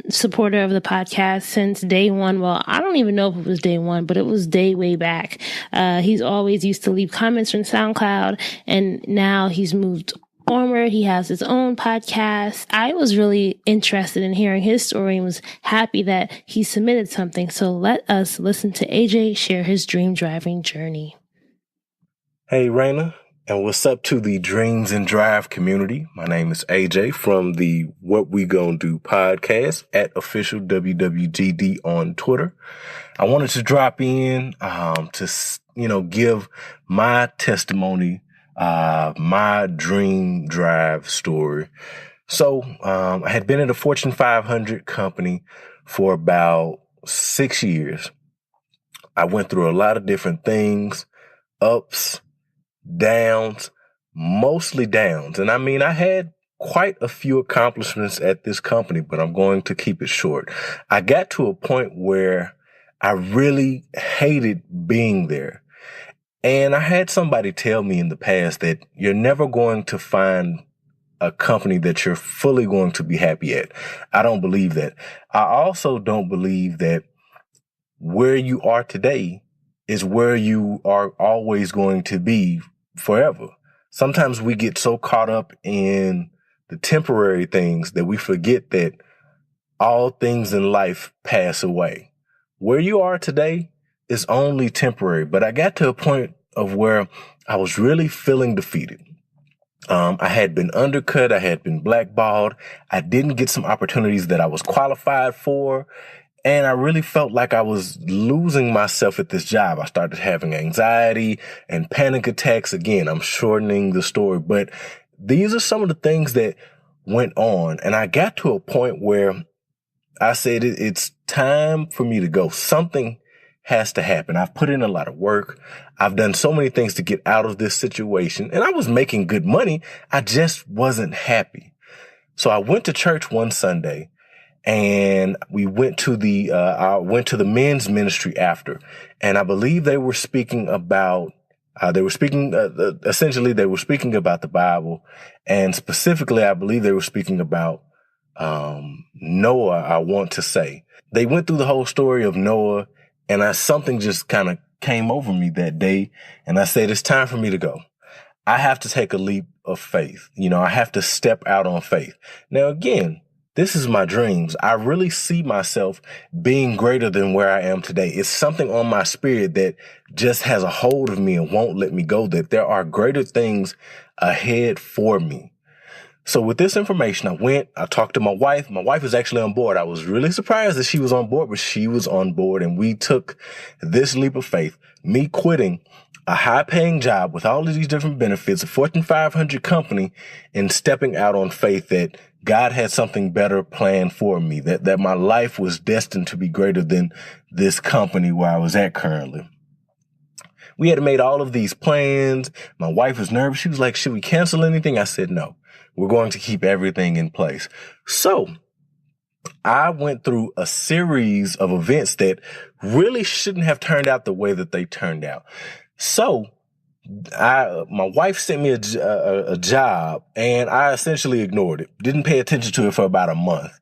A: supporter of the podcast since day one. Well, I don't even know if it was day one, but it was way back. He's always used to leave comments from SoundCloud, and now he's moved onward. He has his own podcast. I was really interested in hearing his story and was happy that he submitted something. So let us listen to AJ share his dream driving journey.
G: Hey, Raina, And what's up to the Dreams and Drive community? My name is AJ from the What We Gon' Do podcast at official WWGD on Twitter. I wanted to drop in to give my testimony, my dream drive story. So I had been at a Fortune 500 company for about 6 years. I went through a lot of different things, ups, downs, mostly downs. And I mean, I had quite a few accomplishments at this company, but I'm going to keep it short. I got to a point where I really hated being there. And I had somebody tell me in the past that you're never going to find a company that you're fully going to be happy at. I don't believe that. I also don't believe that where you are today is where you are always going to be forever. Sometimes we get so caught up in the temporary things that we forget that all things in life pass away. Where you are today is only temporary, but I got to a point of where I was really feeling defeated. I had been undercut. I had been blackballed. I didn't get some opportunities that I was qualified for. And I really felt like I was losing myself at this job. I started having anxiety and panic attacks. Again, I'm shortening the story, but these are some of the things that went on. And I got to a point where I said, it's time for me to go. Something has to happen. I've put in a lot of work. I've done so many things to get out of this situation, and I was making good money. I just wasn't happy. So I went to church one Sunday. And we went to the men's ministry after, and I believe they were speaking about, essentially they were speaking about the Bible, and specifically, I believe they were speaking about, Noah, I want to say. They went through the whole story of Noah, and something just kind of came over me that day, and I said, it's time for me to go. I have to take a leap of faith. I have to step out on faith. Now, again, this is my dreams. I really see myself being greater than where I am today. It's something on my spirit that just has a hold of me and won't let me go, that there are greater things ahead for me. So with this information, I talked to my wife. My wife is actually on board. I was really surprised that she was on board, but she was on board, and we took this leap of faith, me quitting a high-paying job with all of these different benefits, a Fortune 500 company, and stepping out on faith that God had something better planned for me, that my life was destined to be greater than this company where I was at currently. We had made all of these plans. My wife was nervous. She was like, should we cancel anything? I said, no, we're going to keep everything in place. So I went through a series of events that really shouldn't have turned out the way that they turned out. So my wife sent me a job, and I essentially ignored it. Didn't pay attention to it for about a month.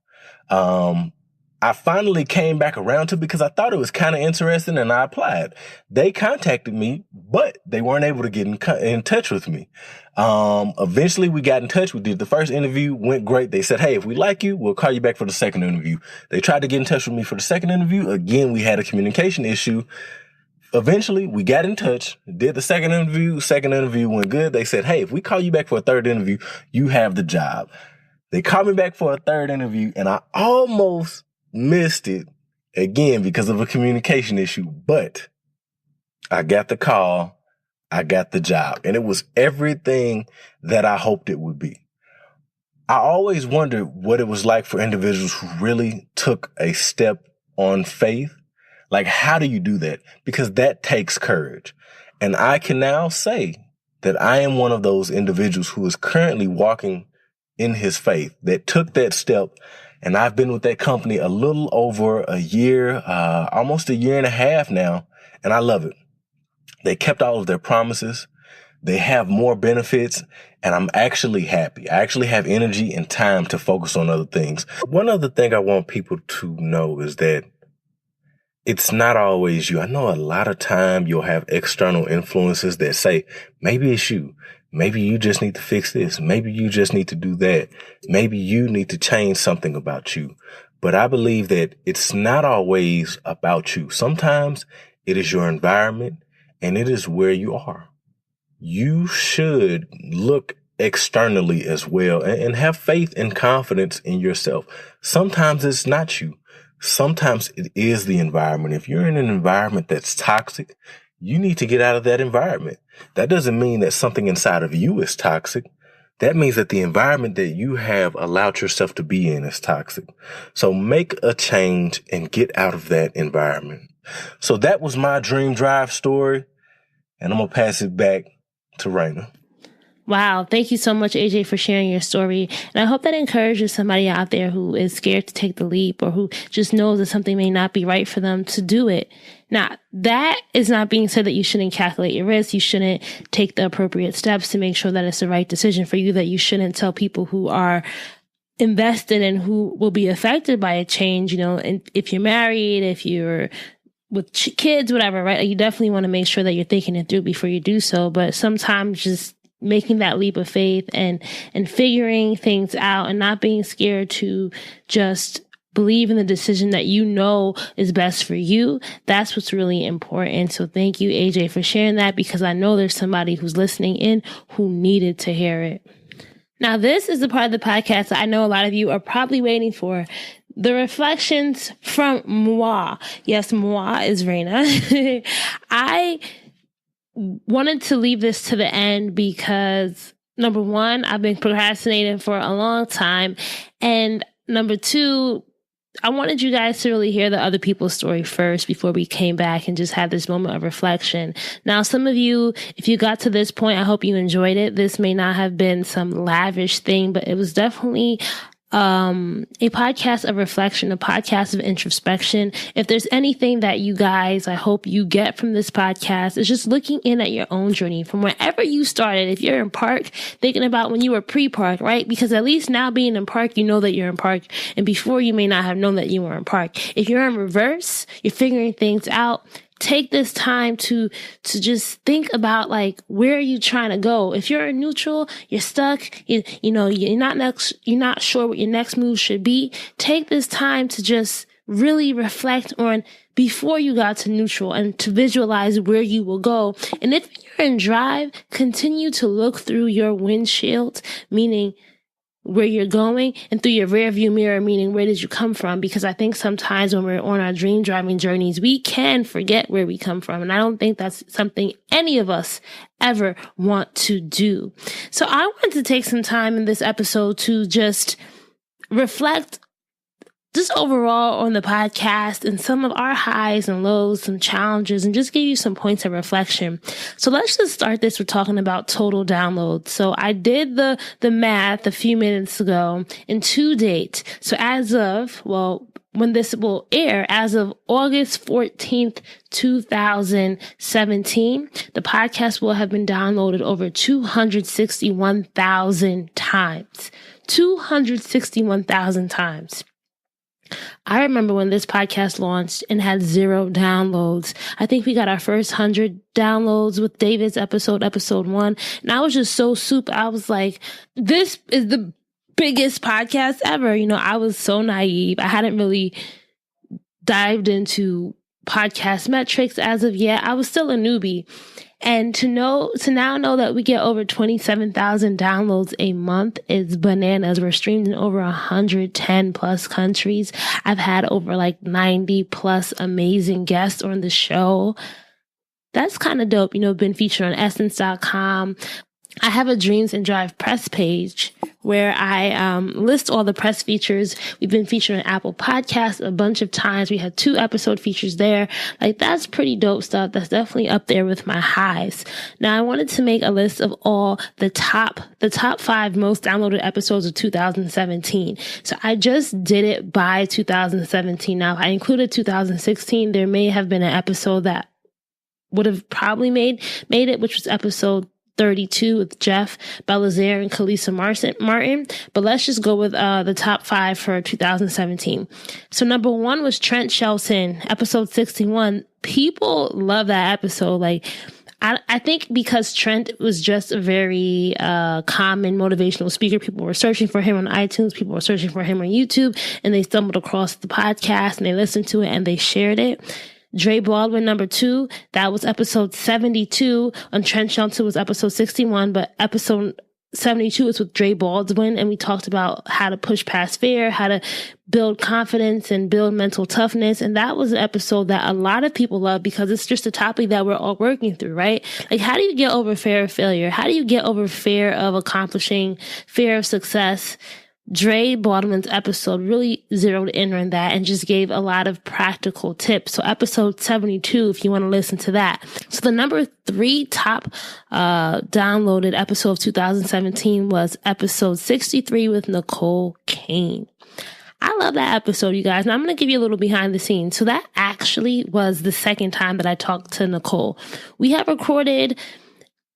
G: I finally came back around to it because I thought it was kind of interesting, and I applied. They contacted me, but they weren't able to get in touch with me. Eventually we got in touch. We did the first interview, went great. They said, hey, if we like you, we'll call you back for the second interview. They tried to get in touch with me for the second interview. Again, we had a communication issue. Eventually, we got in touch, did the second interview. Second interview went good. They said, hey, if we call you back for a third interview, you have the job. They called me back for a third interview, and I almost missed it again because of a communication issue. But I got the call. I got the job, and it was everything that I hoped it would be. I always wondered what it was like for individuals who really took a step on faith. Like, how do you do that? Because that takes courage. And I can now say that I am one of those individuals who is currently walking in his faith, that took that step. And I've been with that company a little over a year, almost a year and a half now. And I love it. They kept all of their promises. They have more benefits, and I'm actually happy. I actually have energy and time to focus on other things. One other thing I want people to know is that it's not always you. I know a lot of time you'll have external influences that say, maybe it's you. Maybe you just need to fix this. Maybe you just need to do that. Maybe you need to change something about you. But I believe that it's not always about you. Sometimes it is your environment, and it is where you are. you should look externally as well and have faith and confidence in yourself. Sometimes it's not you. Sometimes it is the environment. If you're in an environment that's toxic, you need to get out of that environment. That doesn't mean that something inside of you is toxic. That means that the environment that you have allowed yourself to be in is toxic. So make a change and get out of that environment. So that was my dream drive story. And I'm going to pass it back to Raina.
A: Wow. Thank you so much, AJ, for sharing your story. And I hope that encourages somebody out there who is scared to take the leap or who just knows that something may not be right for them to do it. Now, that is not being said that you shouldn't calculate your risk. You shouldn't take the appropriate steps to make sure that it's the right decision for you, that you shouldn't tell people who are invested and who will be affected by a change, and if you're married, if you're with kids, whatever, right? You definitely want to make sure that you're thinking it through before you do so. But sometimes just making that leap of faith and figuring things out and not being scared to just believe in the decision that you know is best for you. That's what's really important. So thank you, AJ, for sharing that, because I know there's somebody who's listening in who needed to hear it. Now, this is the part of the podcast that I know a lot of you are probably waiting for. The reflections from moi. Yes, moi is Raina. I wanted to leave this to the end because, number one, I've been procrastinating for a long time. And number two, I wanted you guys to really hear the other people's story first before we came back and just had this moment of reflection. Now, some of you, if you got to this point, I hope you enjoyed it. This may not have been some lavish thing, but it was definitely a podcast of reflection, a podcast of introspection. If there's anything that you guys, I hope you get from this podcast, is just looking in at your own journey from wherever you started. If you're in park, thinking about when you were pre-park, right? Because at least now being in park, you know that you're in park. And before, you may not have known that you were in park. If you're in reverse, you're figuring things out. Take this time to just think about, like, where are you trying to go? If you're in neutral, you're stuck, you're not sure what your next move should be. Take this time to just really reflect on before you got to neutral and to visualize where you will go. And if you're in drive, continue to look through your windshield, meaning where you're going, and through your rear view mirror, meaning where did you come from? Because I think sometimes when we're on our dream driving journeys, we can forget where we come from. And I don't think that's something any of us ever want to do. So I wanted to take some time in this episode to just reflect just overall on the podcast and some of our highs and lows, some challenges, and just give you some points of reflection. So let's just start this with talking about total downloads. So I did the math a few minutes ago, and to date, so as of, when this will air, as of August 14th, 2017, the podcast will have been downloaded over 261,000 times. 261,000 times. I remember when this podcast launched and had 0 downloads. I think we got our first 100 downloads with David's episode 1. And I was just so super. I was like, this is the biggest podcast ever. I was so naive. I hadn't really dived into podcast metrics as of yet. I was still a newbie. And to now know that we get over 27,000 downloads a month is bananas. We're streamed in over 110 plus countries. I've had over 90 plus amazing guests on the show. That's kind of dope. Been featured on Essence.com. I have a Dreams and Drive press page where I list all the press features. We've been featured on Apple Podcasts a bunch of times. We had 2 episode features there. That's pretty dope stuff. That's definitely up there with my highs. Now, I wanted to make a list of all the top 5 most downloaded episodes of 2017. So I just did it by 2017. Now, if I included 2016, there may have been an episode that would have probably made it, which was episode 32 with Jeff Belazaire and Kalisa Martin. But let's just go with the top 5 for 2017. So number 1 was Trent Shelton, episode 61. People love that episode. I think because Trent was just a very common motivational speaker. People were searching for him on iTunes. People were searching for him on YouTube, and they stumbled across the podcast and they listened to it and they shared it. Dre Baldwin, number 2, that was episode 72. Entrenched Shelter was episode 61, but episode 72 is with Dre Baldwin, and we talked about how to push past fear, how to build confidence and build mental toughness. And that was an episode that a lot of people love because it's just a topic that we're all working through, right? Like, how do you get over fear of failure? How do you get over fear of accomplishing, fear of success? Dre Baldwin's episode really zeroed in on that and just gave a lot of practical tips. So episode 72, if you want to listen to that. So the number 3 top downloaded episode of 2017 was episode 63 with Nicole Kane. I love that episode, you guys. And I'm going to give you a little behind the scenes. So that actually was the second time that I talked to Nicole. We have recorded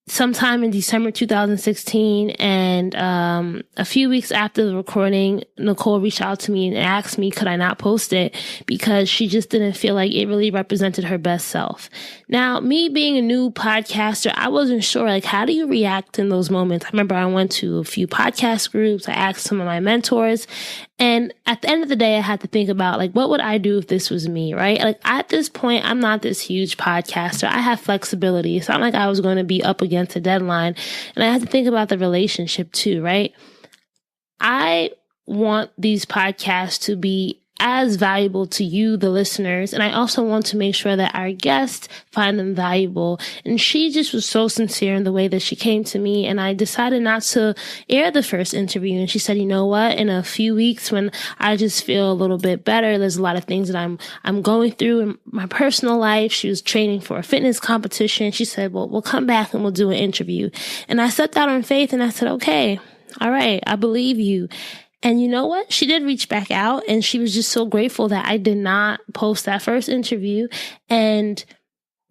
A: sometime in December 2016, and a few weeks after the recording, Nicole reached out to me and asked me could I not post it because she just didn't feel like it really represented her best self. Now, me being a new podcaster, I wasn't sure, like, how do you react in those moments? I remember I went to a few podcast groups. I asked some of my mentors, and at the end of the day, I had to think about, like, what would I do if this was me, right? Like, at this point, I'm not this huge podcaster. I have flexibility. It's not like I was going to be up against a deadline. And I had to think about the relationship too, right? I want these podcasts to be as valuable to you, the listeners. And I also want to make sure that our guests find them valuable. And she just was so sincere in the way that she came to me. And I decided not to air the first interview. And she said, you know what? In a few weeks when I just feel a little bit better, there's a lot of things that I'm going through in my personal life. She was training for a fitness competition. She said, well, we'll come back and we'll do an interview. And I set that on faith and I said, okay, all right, I believe you. And you know what? She did reach back out and she was just so grateful that I did not post that first interview. And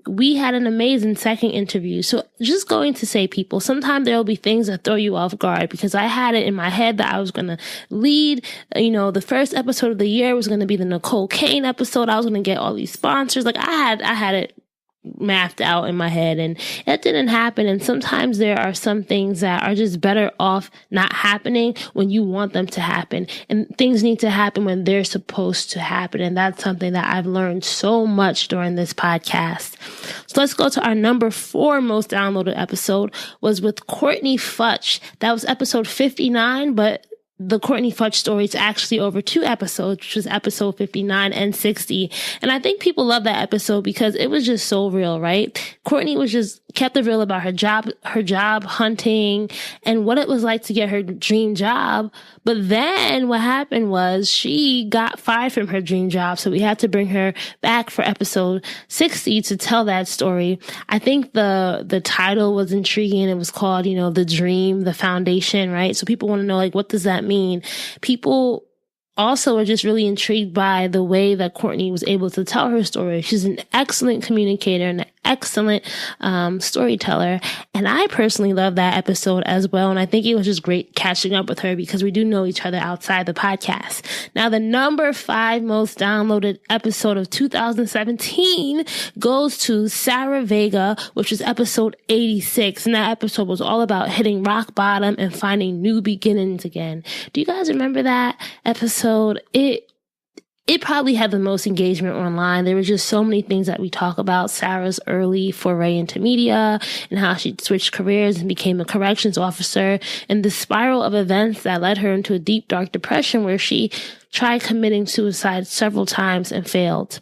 A: we had an amazing second interview. So just going to say, people, sometimes there will be things that throw you off guard because I had it in my head that I was going to lead, the first episode of the year was going to be the Nicole Kane episode. I was going to get all these sponsors. Like I had it mapped out in my head and it didn't happen. And sometimes there are some things that are just better off not happening when you want them to happen, and things need to happen when they're supposed to happen. And that's something that I've learned so much during this podcast. So let's go to our number 4 most downloaded episode was with Courtney Futch. That was episode 59, but the Courtney Futch story is actually over 2 episodes, which was episode 59 and 60. And I think people love that episode because it was just so real, right? Courtney was just kept it real about her job hunting and what it was like to get her dream job. But then what happened was she got fired from her dream job. So we had to bring her back for episode 60 to tell that story. I think the title was intriguing. It was called, The Dream, the Foundation, right? So people want to know, like, what does that mean? People also are just really intrigued by the way that Courtney was able to tell her story. She's an excellent communicator and an excellent storyteller. And I personally love that episode as well. And I think it was just great catching up with her because we do know each other outside the podcast. Now, the number 5 most downloaded episode of 2017 goes to Sarah Vega, which was episode 86. And that episode was all about hitting rock bottom and finding new beginnings again. Do you guys remember that episode? It probably had the most engagement online. There were just so many things that we talk about. Sarah's early foray into media and how she switched careers and became a corrections officer, and the spiral of events that led her into a deep, dark depression where she tried committing suicide several times and failed.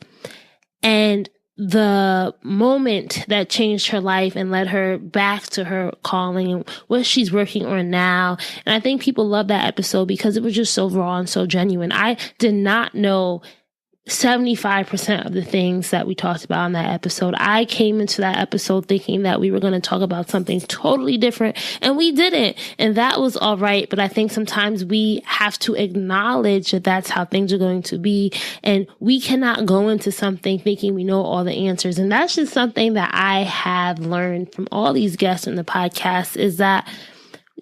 A: And the moment that changed her life and led her back to her calling and what she's working on now. And I think people love that episode because it was just so raw and so genuine. I did not know 75% of the things that we talked about in that episode. I came into that episode thinking that we were going to talk about something totally different, and we didn't. And that was all right. But I think sometimes we have to acknowledge that that's how things are going to be. And we cannot go into something thinking we know all the answers. And that's just something that I have learned from all these guests in the podcast is that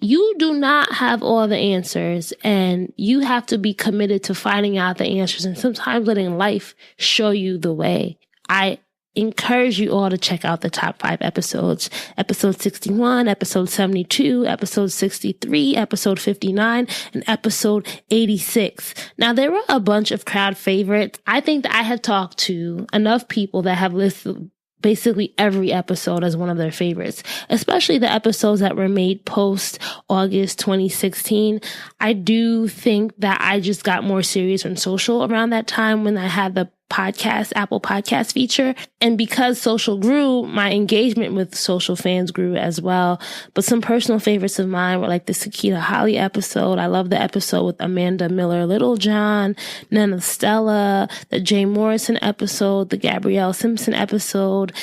A: you do not have all the answers, and you have to be committed to finding out the answers and sometimes letting life show you the way. I encourage you all to check out the top 5 episodes. Episode 61, episode 72, episode 63, episode 59, and episode 86. Now, there were a bunch of crowd favorites. I think that I have talked to enough people that have listed basically every episode as one of their favorites, especially the episodes that were made post August 2016. I do think that I just got more serious on social around that time when I had the Apple Podcast feature. And because social grew, my engagement with social fans grew as well. But some personal favorites of mine were like the Sakita Holly episode. I love the episode with Amanda Miller Littlejohn, Nana Stella, the Jay Morrison episode, the Gabrielle Simpson episode.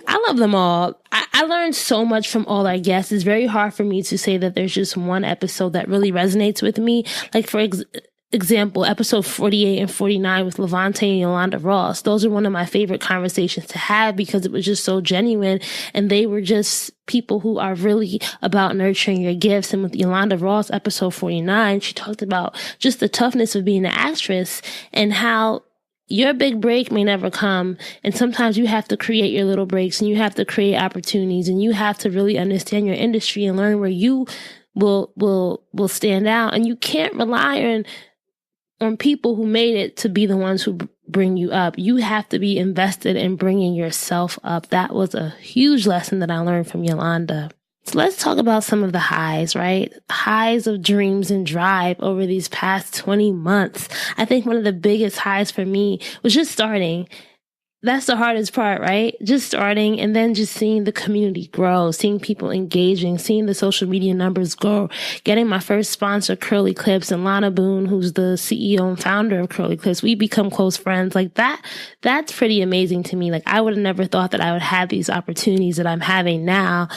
A: I love them all. I learned so much from all our guests. It's very hard for me to say that there's just one episode that really resonates with me. Like, for example, episode 48 and 49 with Levante and Yolanda Ross. Those are one of my favorite conversations to have because it was just so genuine. And they were just people who are really about nurturing your gifts. And with Yolanda Ross, episode 49, she talked about just the toughness of being an actress and how your big break may never come. And sometimes you have to create your little breaks and you have to create opportunities and you have to really understand your industry and learn where you will stand out. And you can't rely on people who made it to be the ones who bring you up. You have to be invested in bringing yourself up. That was a huge lesson that I learned from Yolanda. So let's talk about some of the highs, right? Highs of Dreams and Drive over these past 20 months. I think one of the biggest highs for me was just starting. That's the hardest part, right? Just starting and then just seeing the community grow, seeing people engaging, seeing the social media numbers grow, getting my first sponsor, Curly Clips, and Lana Boone, who's the CEO and founder of Curly Clips. We become close friends. Like that's pretty amazing to me. Like I would have never thought that I would have these opportunities that I'm having now.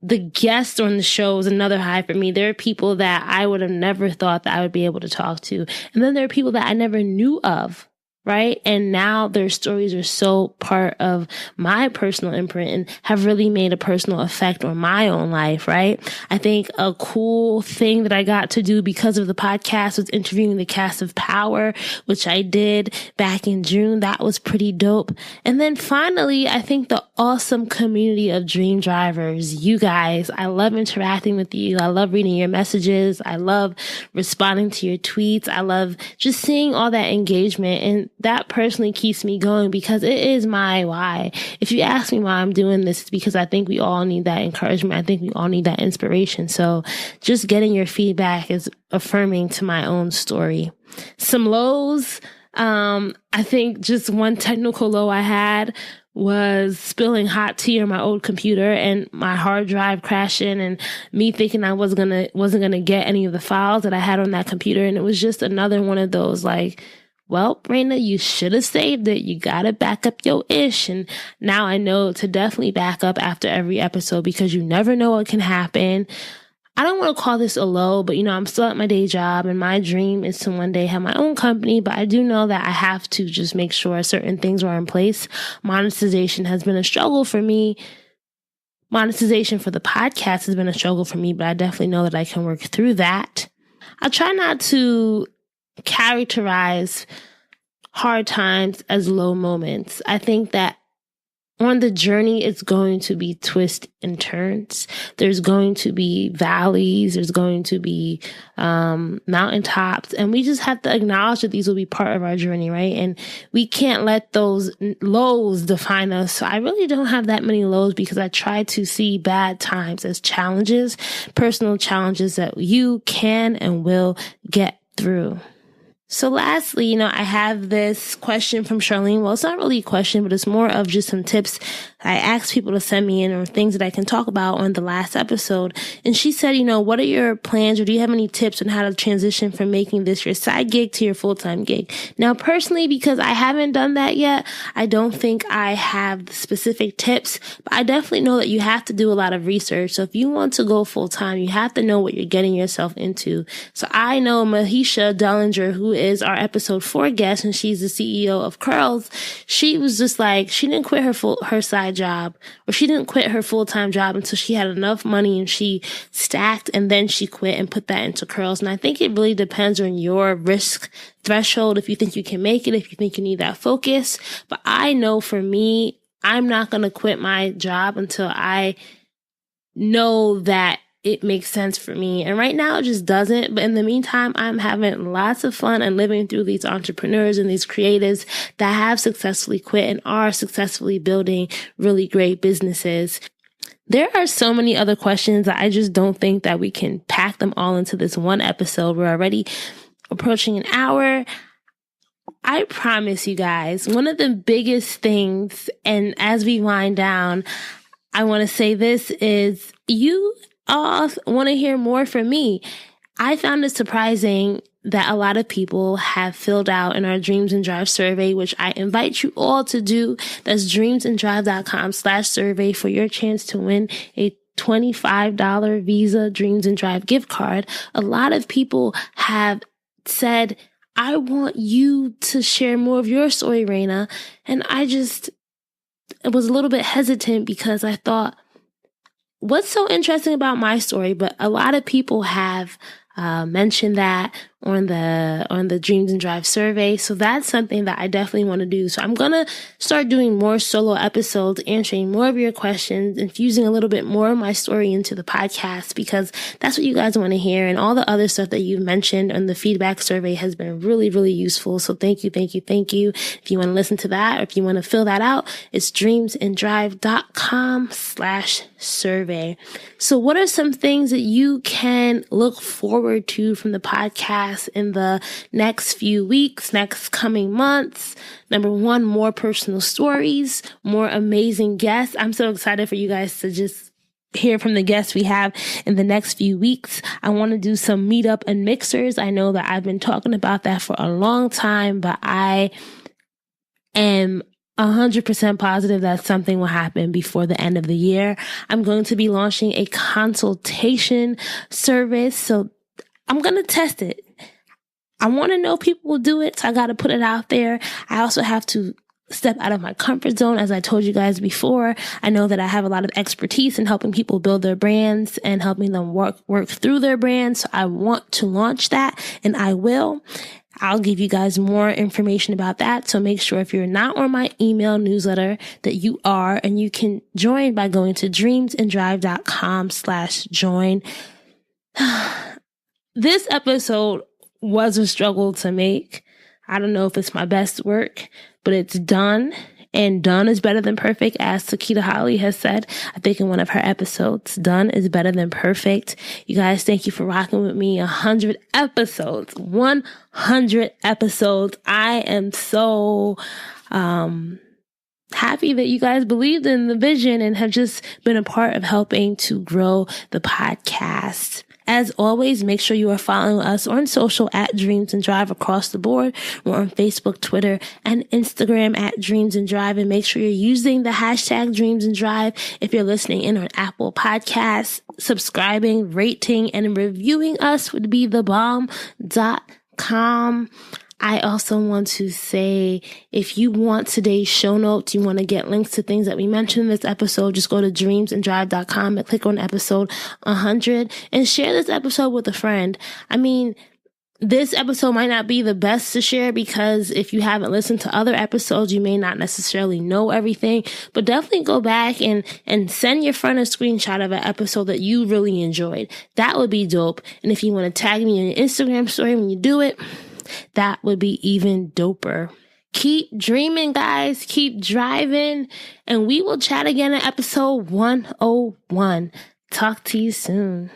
A: The guests on the show is another high for me. There are people that I would have never thought that I would be able to talk to. And then there are people that I never knew of. Right. And now their stories are so part of my personal imprint and have really made a personal effect on my own life. Right. I think a cool thing that I got to do because of the podcast was interviewing the cast of Power, which I did back in June. That was pretty dope. And then finally, I think the awesome community of Dream Drivers, you guys, I love interacting with you. I love reading your messages. I love responding to your tweets. I love just seeing all that engagement. And that personally keeps me going because it is my why. If you ask me why I'm doing this, it's because I think we all need that encouragement. I think we all need that inspiration. So just getting your feedback is affirming to my own story. Some lows. I think just one technical low I had was spilling hot tea on my old computer and my hard drive crashing and me thinking I wasn't gonna get any of the files that I had on that computer. And it was just another one of those like, well, Raina, you should have saved it. You got to back up your ish. And now I know to definitely back up after every episode because you never know what can happen. I don't want to call this a low, but I'm still at my day job and my dream is to one day have my own company. But I do know that I have to just make sure certain things are in place. Monetization has been a struggle for me. Monetization for the podcast has been a struggle for me, but I definitely know that I can work through that. I try not to characterize hard times as low moments. I think that on the journey, it's going to be twists and turns. There's going to be valleys. There's going to be mountaintops. And we just have to acknowledge that these will be part of our journey, right? And we can't let those lows define us. So I really don't have that many lows because I try to see bad times as challenges, personal challenges that you can and will get through. So lastly, I have this question from Charlene. Well, it's not really a question, but it's more of just some tips I asked people to send me in or things that I can talk about on the last episode. And she said, what are your plans or do you have any tips on how to transition from making this your side gig to your full-time gig? Now, personally, because I haven't done that yet, I don't think I have the specific tips, but I definitely know that you have to do a lot of research. So if you want to go full-time, you have to know what you're getting yourself into. So I know Mahisha Dellinger, who is our episode 4 guest, and she's the CEO of Curls. She was just like, she didn't quit her side side job, or she didn't quit her full-time job until she had enough money and she stacked, and then she quit and put that into curls. And I think it really depends on your risk threshold, if you think you can make it, if you think you need that focus. But I know for me, I'm not going to quit my job until I know that it makes sense for me. And right now it just doesn't. But in the meantime, I'm having lots of fun and living through these entrepreneurs and these creatives that have successfully quit and are successfully building really great businesses. There are so many other questions that I just don't think that we can pack them all into this one episode. We're already approaching an hour. I promise you guys, one of the biggest things, and as we wind down, I want to say this, is you all want to hear more from me. I found it surprising that a lot of people have filled out in our Dreams and Drive survey, which I invite you all to do. That's dreamsanddrive.com/survey for your chance to win a $25 Visa Dreams and Drive gift card. A lot of people have said, I want you to share more of your story, Raina. And I was a little bit hesitant because I thought, what's so interesting about my story? But a lot of people have mentioned that on the Dreams and Drive survey. So that's something that I definitely want to do. So I'm going to start doing more solo episodes, answering more of your questions, infusing a little bit more of my story into the podcast, because that's what you guys want to hear. And all the other stuff that you've mentioned on the feedback survey has been really, really useful. So thank you, thank you, thank you. If you want to listen to that, or if you want to fill that out, it's dreamsanddrive.com/survey. So what are some things that you can look forward to from the podcast in the next few weeks, next coming months? Number one, more personal stories, more amazing guests. I'm so excited for you guys to just hear from the guests we have in the next few weeks. I want to do some meetup and mixers. I know that I've been talking about that for a long time, but I am 100% positive that something will happen before the end of the year. I'm going to be launching a consultation service, so I'm going to test it. I want to know people will do it, so I got to put it out there. I also have to step out of my comfort zone, as I told you guys before. I know that I have a lot of expertise in helping people build their brands and helping them work through their brands. So I want to launch that, and I will. I'll give you guys more information about that. So make sure if you're not on my email newsletter that you are, and you can join by going to dreamsanddrive.com/join. This episode was a struggle to make. I don't know if it's my best work, but it's done. And done is better than perfect, as Sakita Holly has said, I think in one of her episodes. Done is better than perfect. You guys, thank you for rocking with me. 100 episodes. 100 episodes. I am so happy that you guys believed in the vision and have just been a part of helping to grow the podcast. As always, make sure you are following us on social at Dreams and Drive across the board. We're on Facebook, Twitter, and Instagram at Dreams and Drive. And make sure you're using the hashtag Dreams and Drive if you're listening in on Apple Podcasts. Subscribing, rating, and reviewing us would be thebomb.com. I also want to say, if you want today's show notes, you want to get links to things that we mentioned in this episode, just go to dreamsanddrive.com and click on episode 100 and share this episode with a friend. I mean, this episode might not be the best to share because if you haven't listened to other episodes, you may not necessarily know everything, but definitely go back and send your friend a screenshot of an episode that you really enjoyed. That would be dope. And if you want to tag me in your Instagram story when you do it, that would be even doper. Keep dreaming, guys. Keep driving. And we will chat again in episode 101. Talk to you soon.